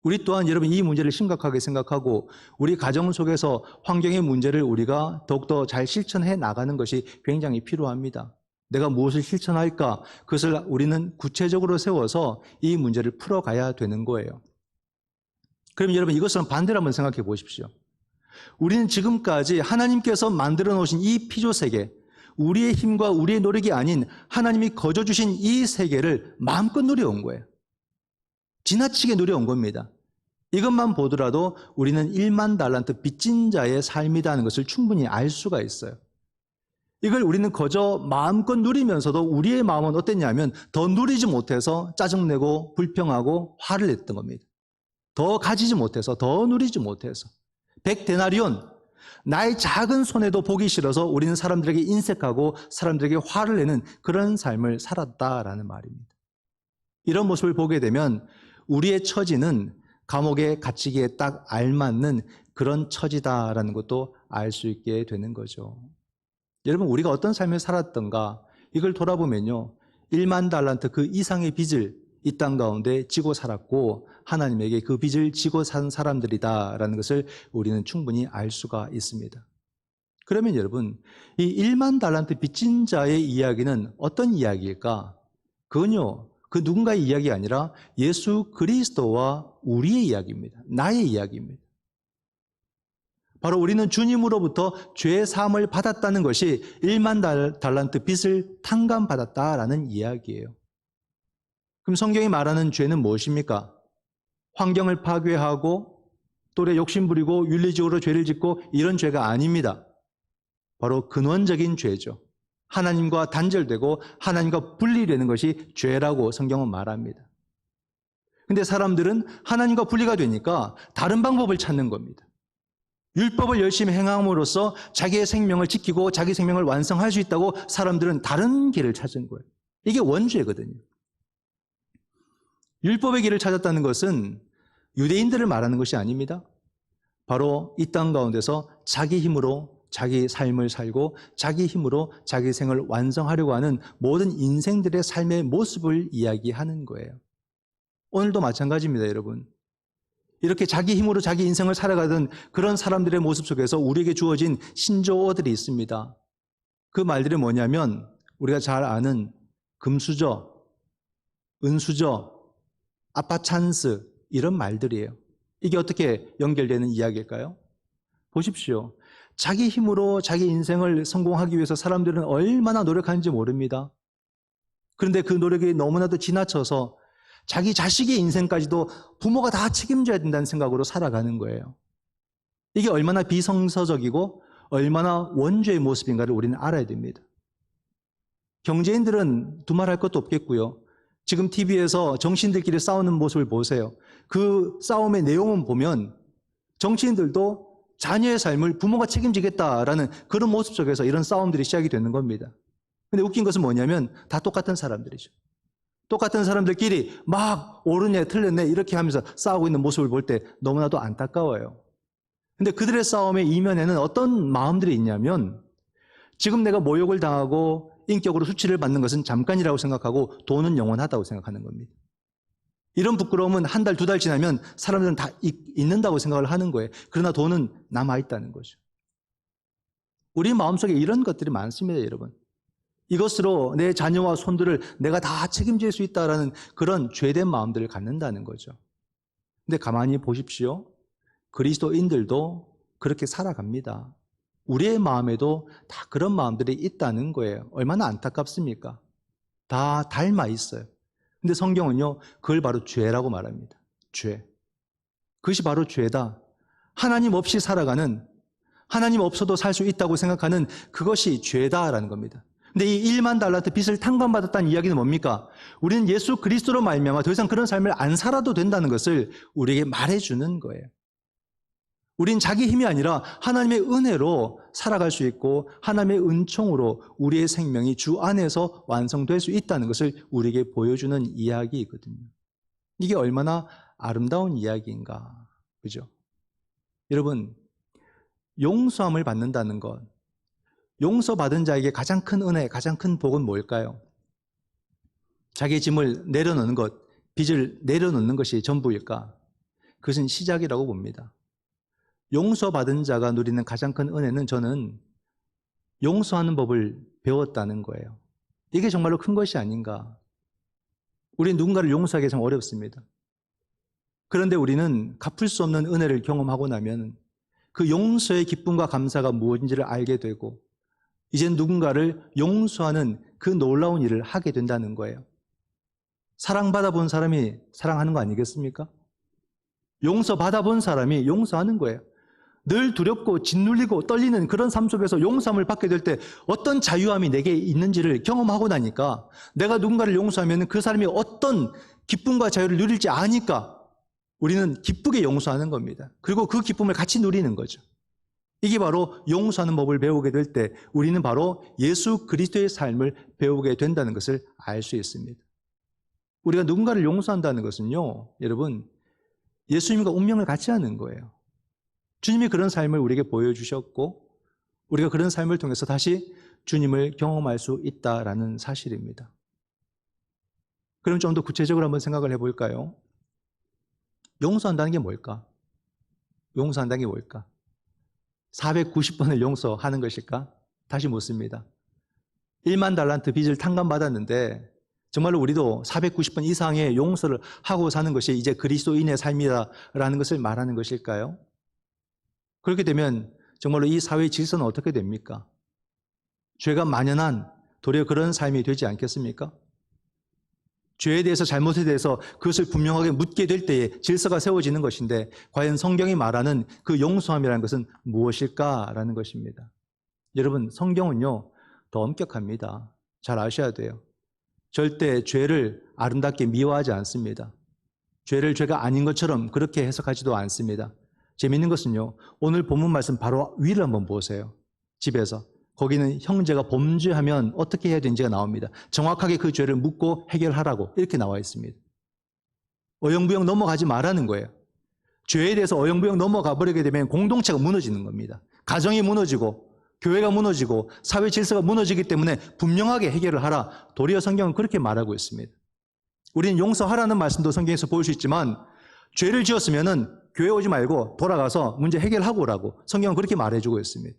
우리 또한 여러분 이 문제를 심각하게 생각하고 우리 가정 속에서 환경의 문제를 우리가 더욱더 잘 실천해 나가는 것이 굉장히 필요합니다. 내가 무엇을 실천할까? 그것을 우리는 구체적으로 세워서 이 문제를 풀어가야 되는 거예요. 그럼 여러분 이것은 반대로 한번 생각해 보십시오. 우리는 지금까지 하나님께서 만들어 놓으신 이 피조세계, 우리의 힘과 우리의 노력이 아닌 하나님이 거저 주신 이 세계를 마음껏 누려온 거예요. 지나치게 누려온 겁니다. 이것만 보더라도 우리는 1만 달란트 빚진 자의 삶이라는 것을 충분히 알 수가 있어요. 이걸 우리는 거저 마음껏 누리면서도 우리의 마음은 어땠냐면 더 누리지 못해서 짜증내고 불평하고 화를 냈던 겁니다. 더 가지지 못해서, 더 누리지 못해서 100데나리온, 나의 작은 손해도 보기 싫어서 우리는 사람들에게 인색하고 사람들에게 화를 내는 그런 삶을 살았다라는 말입니다. 이런 모습을 보게 되면 우리의 처지는 감옥에 갇히기에 딱 알맞는 그런 처지다라는 것도 알 수 있게 되는 거죠. 여러분, 우리가 어떤 삶을 살았던가 이걸 돌아보면요, 1만 달란트 그 이상의 빚을 이 땅 가운데 지고 살았고 하나님에게 그 빚을 지고 산 사람들이다라는 것을 우리는 충분히 알 수가 있습니다. 그러면 여러분, 이 1만 달란트 빚진 자의 이야기는 어떤 이야기일까? 그건요, 그 누군가의 이야기가 아니라 예수 그리스도와 우리의 이야기입니다. 나의 이야기입니다. 바로 우리는 주님으로부터 죄 사함을 받았다는 것이 1만 달란트 빚을 탕감받았다라는 이야기예요. 그럼 성경이 말하는 죄는 무엇입니까? 환경을 파괴하고 또래 욕심부리고 윤리적으로 죄를 짓고 이런 죄가 아닙니다. 바로 근원적인 죄죠. 하나님과 단절되고 하나님과 분리되는 것이 죄라고 성경은 말합니다. 근데 사람들은 하나님과 분리가 되니까 다른 방법을 찾는 겁니다. 율법을 열심히 행함으로써 자기의 생명을 지키고 자기 생명을 완성할 수 있다고 사람들은 다른 길을 찾은 거예요. 이게 원죄거든요. 율법의 길을 찾았다는 것은 유대인들을 말하는 것이 아닙니다. 바로 이 땅 가운데서 자기 힘으로 자기 삶을 살고 자기 힘으로 자기 생을 완성하려고 하는 모든 인생들의 삶의 모습을 이야기하는 거예요. 오늘도 마찬가지입니다, 여러분. 이렇게 자기 힘으로 자기 인생을 살아가던 그런 사람들의 모습 속에서 우리에게 주어진 신조어들이 있습니다. 그 말들이 뭐냐면 우리가 잘 아는 금수저, 은수저, 아빠 찬스 이런 말들이에요. 이게 어떻게 연결되는 이야기일까요? 보십시오. 자기 힘으로 자기 인생을 성공하기 위해서 사람들은 얼마나 노력하는지 모릅니다. 그런데 그 노력이 너무나도 지나쳐서 자기 자식의 인생까지도 부모가 다 책임져야 된다는 생각으로 살아가는 거예요. 이게 얼마나 비성서적이고 얼마나 원죄의 모습인가를 우리는 알아야 됩니다. 경제인들은 두말할 것도 없겠고요. 지금 TV에서 정치인들끼리 싸우는 모습을 보세요. 그 싸움의 내용을 보면 정치인들도 자녀의 삶을 부모가 책임지겠다라는 그런 모습 속에서 이런 싸움들이 시작이 되는 겁니다. 근데 웃긴 것은 뭐냐면 다 똑같은 사람들이죠. 똑같은 사람들끼리 막 옳으네 틀렸네 이렇게 하면서 싸우고 있는 모습을 볼 때 너무나도 안타까워요. 근데 그들의 싸움의 이면에는 어떤 마음들이 있냐면 지금 내가 모욕을 당하고 인격으로 수치를 받는 것은 잠깐이라고 생각하고 돈은 영원하다고 생각하는 겁니다. 이런 부끄러움은 한 달, 두 달 지나면 사람들은 다 잊는다고 생각을 하는 거예요. 그러나 돈은 남아있다는 거죠. 우리 마음속에 이런 것들이 많습니다, 여러분. 이것으로 내 자녀와 손들을 내가 다 책임질 수 있다는 그런 죄된 마음들을 갖는다는 거죠. 근데 가만히 보십시오. 그리스도인들도 그렇게 살아갑니다. 우리의 마음에도 다 그런 마음들이 있다는 거예요. 얼마나 안타깝습니까? 다 닮아 있어요. 근데 성경은요, 그걸 바로 죄라고 말합니다. 죄. 그것이 바로 죄다. 하나님 없이 살아가는, 하나님 없어도 살 수 있다고 생각하는 그것이 죄다라는 겁니다. 근데 이 1만 달란트 빚을 탕감받았다는 이야기는 뭡니까? 우리는 예수 그리스도로 말미암아 더 이상 그런 삶을 안 살아도 된다는 것을 우리에게 말해주는 거예요. 우린 자기 힘이 아니라 하나님의 은혜로 살아갈 수 있고 하나님의 은총으로 우리의 생명이 주 안에서 완성될 수 있다는 것을 우리에게 보여주는 이야기이거든요. 이게 얼마나 아름다운 이야기인가, 그죠? 여러분, 용서함을 받는다는 것, 용서받은 자에게 가장 큰 은혜, 가장 큰 복은 뭘까요? 자기의 짐을 내려놓는 것, 빚을 내려놓는 것이 전부일까? 그것은 시작이라고 봅니다. 용서받은 자가 누리는 가장 큰 은혜는 저는 용서하는 법을 배웠다는 거예요. 이게 정말로 큰 것이 아닌가. 우리는 누군가를 용서하기 참 어렵습니다. 그런데 우리는 갚을 수 없는 은혜를 경험하고 나면 그 용서의 기쁨과 감사가 무엇인지를 알게 되고 이젠 누군가를 용서하는 그 놀라운 일을 하게 된다는 거예요. 사랑받아 본 사람이 사랑하는 거 아니겠습니까? 용서받아 본 사람이 용서하는 거예요. 늘 두렵고 짓눌리고 떨리는 그런 삶 속에서 용서함을 받게 될 때 어떤 자유함이 내게 있는지를 경험하고 나니까 내가 누군가를 용서하면 그 사람이 어떤 기쁨과 자유를 누릴지 아니까 우리는 기쁘게 용서하는 겁니다. 그리고 그 기쁨을 같이 누리는 거죠. 이게 바로 용서하는 법을 배우게 될 때 우리는 바로 예수 그리스도의 삶을 배우게 된다는 것을 알 수 있습니다. 우리가 누군가를 용서한다는 것은요, 여러분, 예수님과 운명을 같이 하는 거예요. 주님이 그런 삶을 우리에게 보여주셨고 우리가 그런 삶을 통해서 다시 주님을 경험할 수 있다라는 사실입니다. 그럼 좀 더 구체적으로 한번 생각을 해볼까요? 용서한다는 게 뭘까? 용서한다는 게 뭘까? 490번을 용서하는 것일까? 다시 묻습니다. 1만 달란트 빚을 탕감받았는데 정말로 우리도 490번 이상의 용서를 하고 사는 것이 이제 그리스도인의 삶이다라는 것을 말하는 것일까요? 그렇게 되면 정말로 이 사회의 질서는 어떻게 됩니까? 죄가 만연한 도리어 그런 삶이 되지 않겠습니까? 죄에 대해서 잘못에 대해서 그것을 분명하게 묻게 될 때에 질서가 세워지는 것인데 과연 성경이 말하는 그 용서함이라는 것은 무엇일까라는 것입니다. 여러분, 성경은요 더 엄격합니다. 잘 아셔야 돼요. 절대 죄를 아름답게 미워하지 않습니다. 죄를 죄가 아닌 것처럼 그렇게 해석하지도 않습니다. 재미있는 것은요, 오늘 본문 말씀 바로 위를 한번 보세요. 집에서. 거기는 형제가 범죄하면 어떻게 해야 되는지가 나옵니다. 정확하게 그 죄를 묻고 해결하라고 이렇게 나와 있습니다. 어영부영 넘어가지 말라는 거예요. 죄에 대해서 어영부영 넘어가 버리게 되면 공동체가 무너지는 겁니다. 가정이 무너지고 교회가 무너지고 사회 질서가 무너지기 때문에 분명하게 해결을 하라. 도리어 성경은 그렇게 말하고 있습니다. 우리는 용서하라는 말씀도 성경에서 볼 수 있지만 죄를 지었으면은 교회 오지 말고 돌아가서 문제 해결하고 오라고 성경은 그렇게 말해주고 있습니다.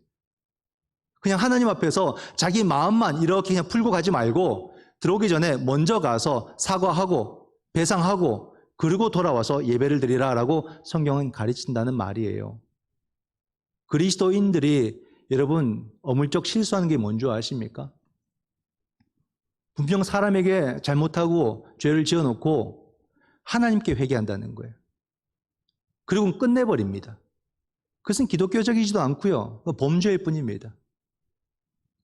그냥 하나님 앞에서 자기 마음만 이렇게 그냥 풀고 가지 말고 들어오기 전에 먼저 가서 사과하고 배상하고 그리고 돌아와서 예배를 드리라라고 성경은 가르친다는 말이에요. 그리스도인들이 여러분 어물쩍 실수하는 게 뭔지 아십니까? 분명 사람에게 잘못하고 죄를 지어놓고 하나님께 회개한다는 거예요. 그리고 끝내버립니다. 그것은 기독교적이지도 않고요. 범죄일 뿐입니다.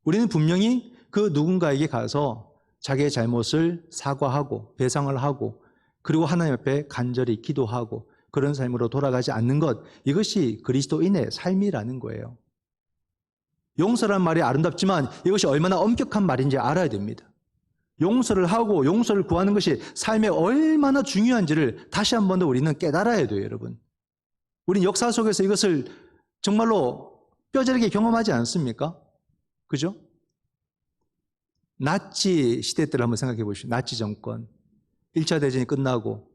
우리는 분명히 그 누군가에게 가서 자기의 잘못을 사과하고 배상을 하고 그리고 하나님 앞에 간절히 기도하고 그런 삶으로 돌아가지 않는 것, 이것이 그리스도인의 삶이라는 거예요. 용서란 말이 아름답지만 이것이 얼마나 엄격한 말인지 알아야 됩니다. 용서를 하고 용서를 구하는 것이 삶에 얼마나 중요한지를 다시 한 번 더 우리는 깨달아야 돼요, 여러분. 우린 역사 속에서 이것을 정말로 뼈저리게 경험하지 않습니까? 그죠? 나치 시대 때를 한번 생각해 보시죠. 나치 정권. 1차 대전이 끝나고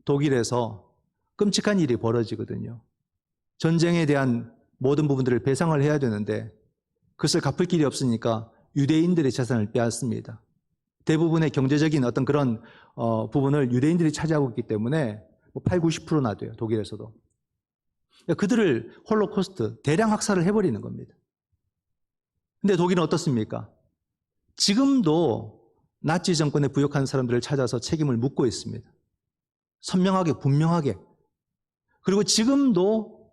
독일에서 끔찍한 일이 벌어지거든요. 전쟁에 대한 모든 부분들을 배상을 해야 되는데 그것을 갚을 길이 없으니까 유대인들의 재산을 빼앗습니다. 대부분의 경제적인 어떤 그런 부분을 유대인들이 차지하고 있기 때문에 8, 90%나 돼요. 독일에서도. 그들을 홀로코스트, 대량 학살을 해버리는 겁니다. 근데 독일은 어떻습니까? 지금도 나치 정권에 부역한 사람들을 찾아서 책임을 묻고 있습니다. 선명하게, 분명하게. 그리고 지금도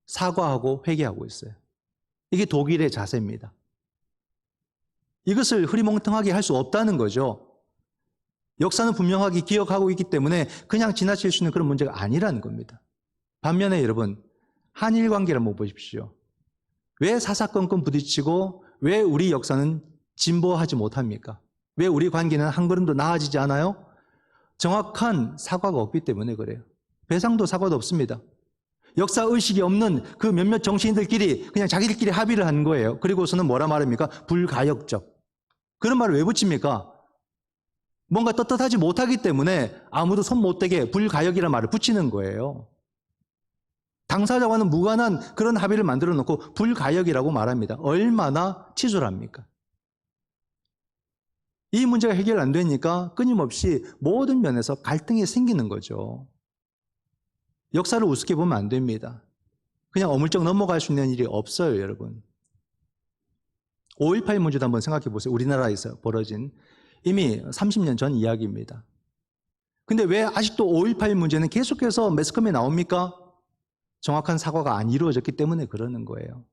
사과하고 회개하고 있어요. 이게 독일의 자세입니다. 이것을 흐리멍텅하게 할 수 없다는 거죠. 역사는 분명하게 기억하고 있기 때문에 그냥 지나칠 수 있는 그런 문제가 아니라는 겁니다. 반면에 여러분, 한일 관계를 한번 보십시오. 왜 사사건건 부딪히고 왜 우리 역사는 진보하지 못합니까? 왜 우리 관계는 한 걸음도 나아지지 않아요? 정확한 사과가 없기 때문에 그래요. 배상도 사과도 없습니다. 역사의식이 없는 그 몇몇 정치인들끼리 그냥 자기들끼리 합의를 한 거예요. 그리고서는 뭐라 말합니까? 불가역적. 그런 말을 왜 붙입니까? 뭔가 떳떳하지 못하기 때문에 아무도 손 못 대게 불가역이라는 말을 붙이는 거예요. 당사자와는 무관한 그런 합의를 만들어 놓고 불가역이라고 말합니다. 얼마나 치졸합니까? 이 문제가 해결 안 되니까 끊임없이 모든 면에서 갈등이 생기는 거죠. 역사를 우습게 보면 안 됩니다. 그냥 어물쩍 넘어갈 수 있는 일이 없어요, 여러분. 5.18 문제도 한번 생각해 보세요. 우리나라에서 벌어진 이미 30년 전 이야기입니다. 근데 왜 아직도 5.18 문제는 계속해서 매스컴에 나옵니까? 정확한 사과가 안 이루어졌기 때문에 그러는 거예요.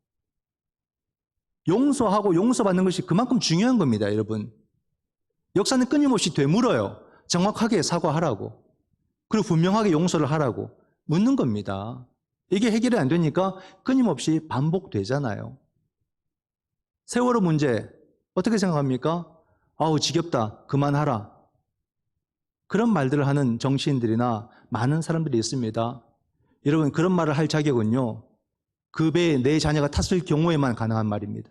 용서하고 용서받는 것이 그만큼 중요한 겁니다, 여러분. 역사는 끊임없이 되물어요. 정확하게 사과하라고. 그리고 분명하게 용서를 하라고. 묻는 겁니다. 이게 해결이 안 되니까 끊임없이 반복되잖아요. 세월호 문제 어떻게 생각합니까? 아우 지겹다. 그만하라. 그런 말들을 하는 정치인들이나 많은 사람들이 있습니다. 여러분 그런 말을 할 자격은요. 그 배에 내 자녀가 탔을 경우에만 가능한 말입니다.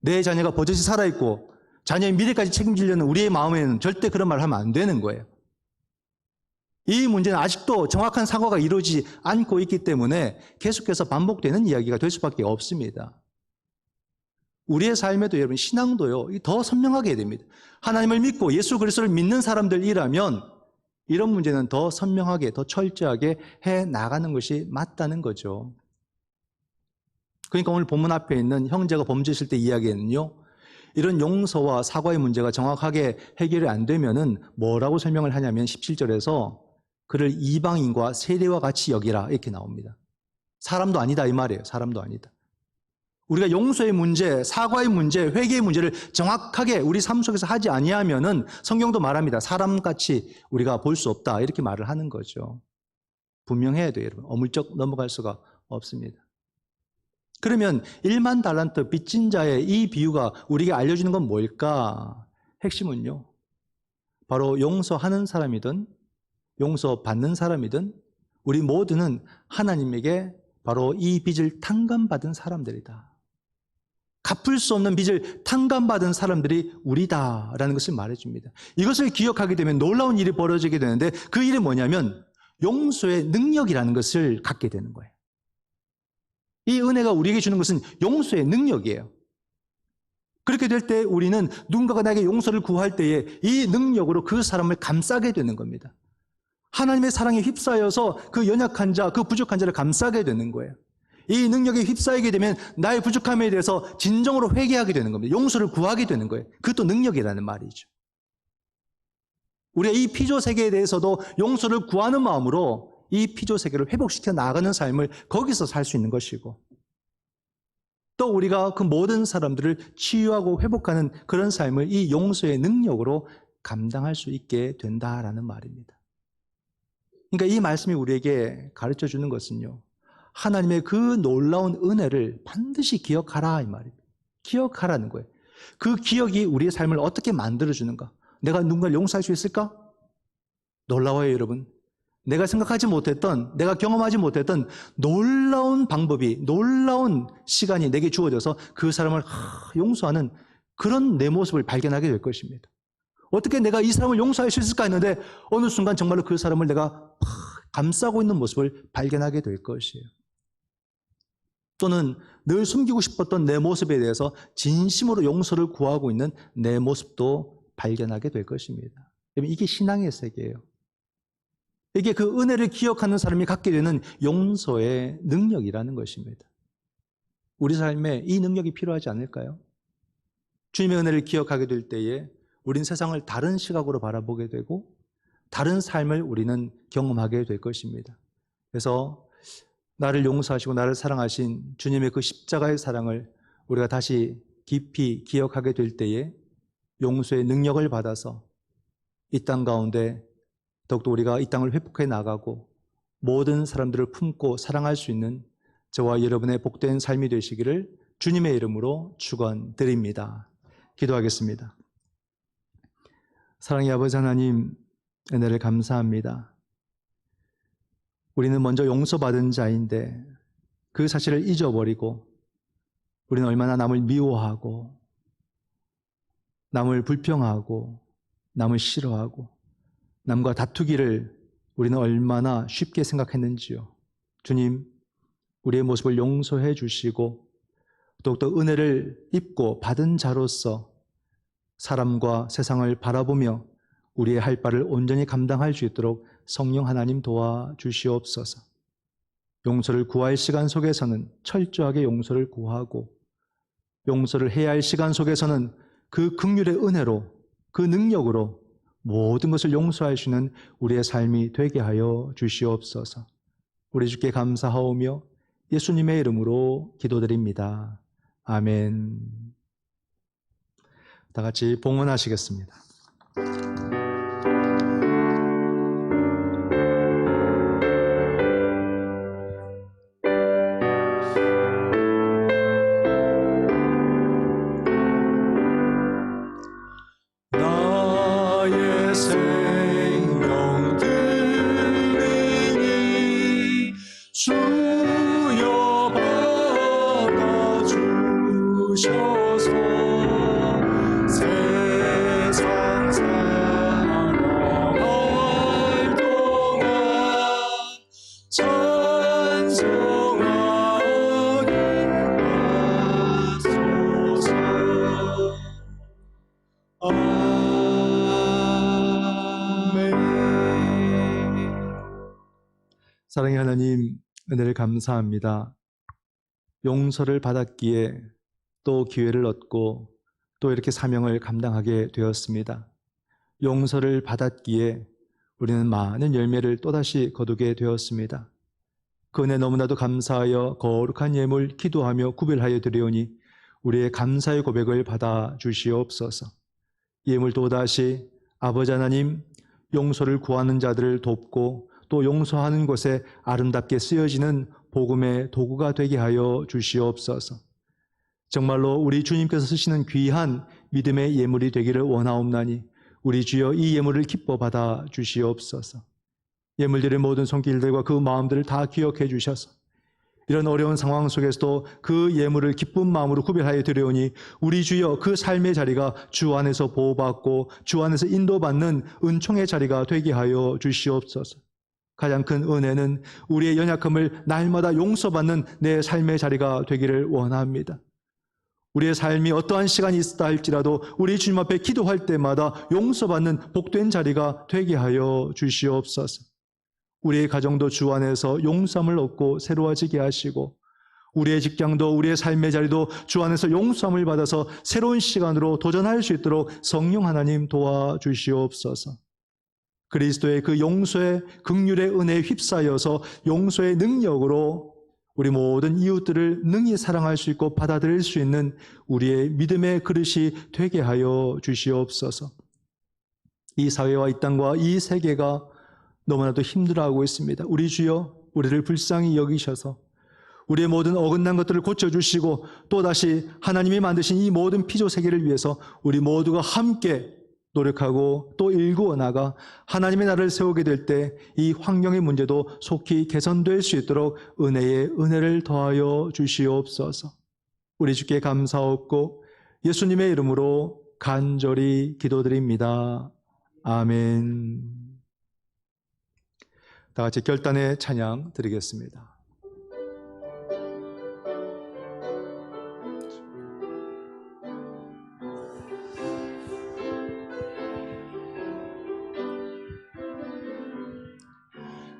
내 자녀가 버젓이 살아있고 자녀의 미래까지 책임지려는 우리의 마음에는 절대 그런 말을 하면 안 되는 거예요. 이 문제는 아직도 정확한 사고가 이루어지지 않고 있기 때문에 계속해서 반복되는 이야기가 될 수밖에 없습니다. 우리의 삶에도 여러분 신앙도요 더 선명하게 해야 됩니다. 하나님을 믿고 예수 그리스도를 믿는 사람들이라면 이런 문제는 더 선명하게 더 철저하게 해 나가는 것이 맞다는 거죠. 그러니까 오늘 본문 앞에 있는 형제가 범죄했을 때 이야기에는요 이런 용서와 사과의 문제가 정확하게 해결이 안 되면은 뭐라고 설명을 하냐면 17절에서 그를 이방인과 세리와 같이 여기라 이렇게 나옵니다. 사람도 아니다 이 말이에요. 사람도 아니다. 우리가 용서의 문제, 사과의 문제, 회개의 문제를 정확하게 우리 삶 속에서 하지 아니하면은 성경도 말합니다. 사람같이 우리가 볼 수 없다 이렇게 말을 하는 거죠. 분명해야 돼요, 여러분. 어물쩍 넘어갈 수가 없습니다. 그러면 1만 달란트 빚진 자의 이 비유가 우리에게 알려주는 건 뭘까? 핵심은요. 바로 용서하는 사람이든 용서받는 사람이든 우리 모두는 하나님에게 바로 이 빚을 탕감받은 사람들이다. 갚을 수 없는 빚을 탕감받은 사람들이 우리다라는 것을 말해줍니다. 이것을 기억하게 되면 놀라운 일이 벌어지게 되는데 그 일이 뭐냐면 용서의 능력이라는 것을 갖게 되는 거예요. 이 은혜가 우리에게 주는 것은 용서의 능력이에요. 그렇게 될 때 우리는 누군가가 나에게 용서를 구할 때에 이 능력으로 그 사람을 감싸게 되는 겁니다. 하나님의 사랑에 휩싸여서 그 연약한 자, 그 부족한 자를 감싸게 되는 거예요. 이 능력에 휩싸이게 되면 나의 부족함에 대해서 진정으로 회개하게 되는 겁니다. 용서를 구하게 되는 거예요. 그것도 능력이라는 말이죠. 우리가 이 피조 세계에 대해서도 용서를 구하는 마음으로 이 피조 세계를 회복시켜 나가는 삶을 거기서 살 수 있는 것이고 또 우리가 그 모든 사람들을 치유하고 회복하는 그런 삶을 이 용서의 능력으로 감당할 수 있게 된다라는 말입니다. 그러니까 이 말씀이 우리에게 가르쳐 주는 것은요. 하나님의 그 놀라운 은혜를 반드시 기억하라 이 말입니다. 기억하라는 거예요. 그 기억이 우리의 삶을 어떻게 만들어주는가? 내가 누군가를 용서할 수 있을까? 놀라워요, 여러분. 내가 생각하지 못했던, 내가 경험하지 못했던 놀라운 방법이, 놀라운 시간이 내게 주어져서 그 사람을 용서하는 그런 내 모습을 발견하게 될 것입니다. 어떻게 내가 이 사람을 용서할 수 있을까 했는데 어느 순간 정말로 그 사람을 내가 감싸고 있는 모습을 발견하게 될 것이에요. 또는 늘 숨기고 싶었던 내 모습에 대해서 진심으로 용서를 구하고 있는 내 모습도 발견하게 될 것입니다. 이게 신앙의 세계예요. 이게 그 은혜를 기억하는 사람이 갖게 되는 용서의 능력이라는 것입니다. 우리 삶에 이 능력이 필요하지 않을까요? 주님의 은혜를 기억하게 될 때에 우리는 세상을 다른 시각으로 바라보게 되고 다른 삶을 우리는 경험하게 될 것입니다. 그래서 나를 용서하시고 나를 사랑하신 주님의 그 십자가의 사랑을 우리가 다시 깊이 기억하게 될 때에 용서의 능력을 받아서 이 땅 가운데 더욱더 우리가 이 땅을 회복해 나가고 모든 사람들을 품고 사랑할 수 있는 저와 여러분의 복된 삶이 되시기를 주님의 이름으로 축원드립니다. 기도하겠습니다. 사랑의 아버지 하나님, 은혜를 감사합니다. 우리는 먼저 용서받은 자인데 그 사실을 잊어버리고 우리는 얼마나 남을 미워하고 남을 불평하고 남을 싫어하고 남과 다투기를 우리는 얼마나 쉽게 생각했는지요. 주님, 우리의 모습을 용서해 주시고 더욱더 은혜를 입고 받은 자로서 사람과 세상을 바라보며 우리의 할 바를 온전히 감당할 수 있도록 성령 하나님 도와주시옵소서. 용서를 구할 시간 속에서는 철저하게 용서를 구하고 용서를 해야 할 시간 속에서는 그 긍휼의 은혜로 그 능력으로 모든 것을 용서할 수 있는 우리의 삶이 되게 하여 주시옵소서. 우리 주께 감사하오며 예수님의 이름으로 기도드립니다. 아멘. 다 같이 봉헌하시겠습니다. 사랑의 하나님, 은혜를 감사합니다. 용서를 받았기에 또 기회를 얻고 또 이렇게 사명을 감당하게 되었습니다. 용서를 받았기에 우리는 많은 열매를 또다시 거두게 되었습니다. 그 은혜 너무나도 감사하여 거룩한 예물 기도하며 구별하여 드리오니 우리의 감사의 고백을 받아 주시옵소서. 예물 또다시 아버지 하나님, 용서를 구하는 자들을 돕고 또 용서하는 곳에 아름답게 쓰여지는 복음의 도구가 되게 하여 주시옵소서. 정말로 우리 주님께서 쓰시는 귀한 믿음의 예물이 되기를 원하옵나니 우리 주여 이 예물을 기뻐 받아 주시옵소서. 예물들의 모든 손길들과 그 마음들을 다 기억해 주셔서 이런 어려운 상황 속에서도 그 예물을 기쁜 마음으로 구별하여 드려오니 우리 주여 그 삶의 자리가 주 안에서 보호받고 주 안에서 인도받는 은총의 자리가 되게 하여 주시옵소서. 가장 큰 은혜는 우리의 연약함을 날마다 용서받는 내 삶의 자리가 되기를 원합니다. 우리의 삶이 어떠한 시간이 있다 할지라도 우리 주님 앞에 기도할 때마다 용서받는 복된 자리가 되게 하여 주시옵소서. 우리의 가정도 주 안에서 용서함을 얻고 새로워지게 하시고 우리의 직장도 우리의 삶의 자리도 주 안에서 용서함을 받아서 새로운 시간으로 도전할 수 있도록 성령 하나님 도와주시옵소서. 그리스도의 그 용서의 긍휼의 은혜에 휩싸여서 용서의 능력으로 우리 모든 이웃들을 능히 사랑할 수 있고 받아들일 수 있는 우리의 믿음의 그릇이 되게 하여 주시옵소서. 이 사회와 이 땅과 이 세계가 너무나도 힘들어하고 있습니다. 우리 주여 우리를 불쌍히 여기셔서 우리의 모든 어긋난 것들을 고쳐주시고 또다시 하나님이 만드신 이 모든 피조 세계를 위해서 우리 모두가 함께 노력하고 또 일구어 나가 하나님의 나라를 세우게 될 때 이 환경의 문제도 속히 개선될 수 있도록 은혜를 더하여 주시옵소서. 우리 주께 감사하옵고 예수님의 이름으로 간절히 기도드립니다. 아멘. 다 같이 결단의 찬양 드리겠습니다.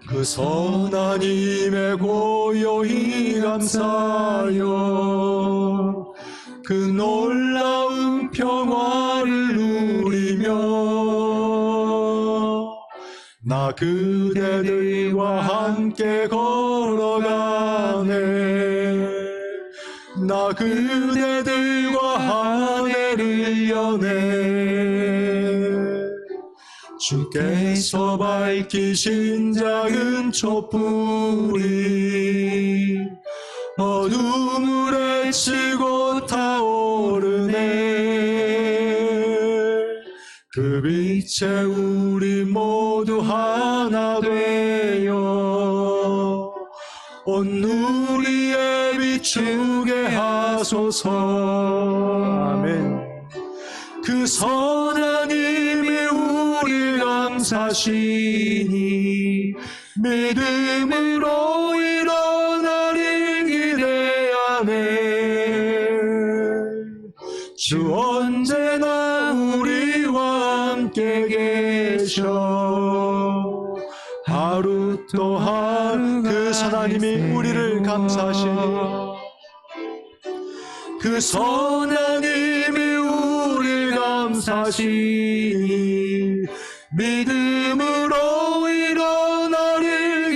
그 선하님의 고요히 감사하여 그 놀라운 평화를 누리며 나 그대들과 함께 걸어가네. 나 그대들과 하늘을 여네. 주께서 밝히신 작은 촛불이 어둠을 헤치고 타오르네. 그 빛에 우리 모두 하나 되어 온 누리에 비추게 하소서. 아멘. 그 선한 힘이 우리 감사시니 믿음으로 일어나리 기대하네. 주 언제나 우리와 함께 계셔. 하루 또 하루 그 선한 힘이 우리를 감사하시니 그 선한 힘이 우리를 감사시니 믿음으로 일어나리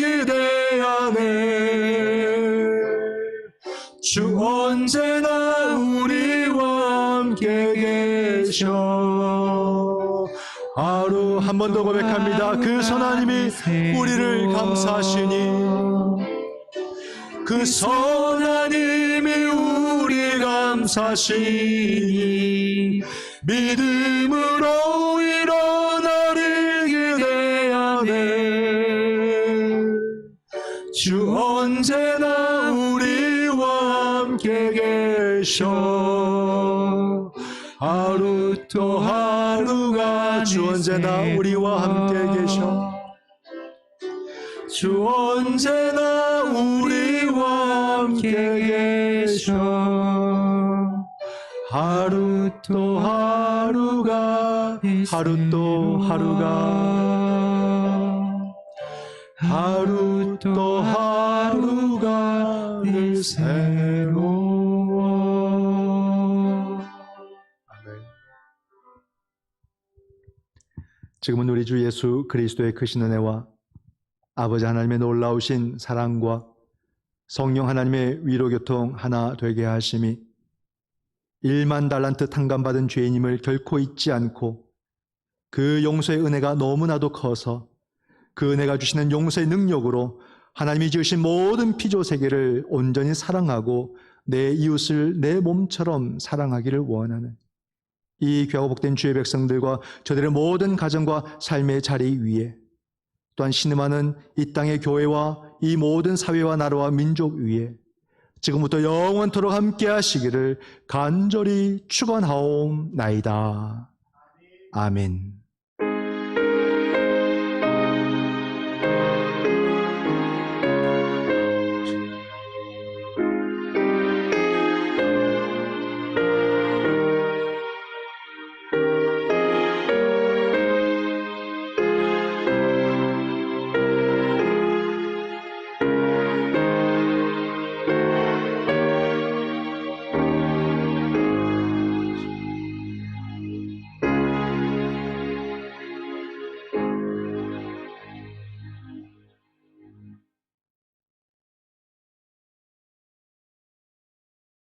기대하네. 주 언제나 우리와 함께 계셔. 하루 한 번 더 고백합니다. 그 선한 힘이 우리를 감사하시니 그 선한 힘이 우리 감사시니 믿음으로 일어나리 기대하네. 주 언제나 우리와 함께 계셔. 하루 또 하루가 주 언제나 우리와 함께 계셔. 주 언제나 우리와 함께 계셔. 하루 또 하루가 하루 또 하루가 하루 또 하루가 늘 새로워. 아멘. 지금은 우리 주 예수 그리스도의 크신 은혜와 아버지 하나님의 놀라우신 사랑과 성령 하나님의 위로교통 하나 되게 하심이 1만 달란트 탕감받은 죄인임을 결코 잊지 않고 그 용서의 은혜가 너무나도 커서 그 은혜가 주시는 용서의 능력으로 하나님이 지으신 모든 피조 세계를 온전히 사랑하고 내 이웃을 내 몸처럼 사랑하기를 원하는 이 귀하고 복된 주의 백성들과 저들의 모든 가정과 삶의 자리 위에 또한 신음하는 이 땅의 교회와 이 모든 사회와 나라와 민족 위에 지금부터 영원토록 함께 하시기를 간절히 축원하옵나이다. 아멘.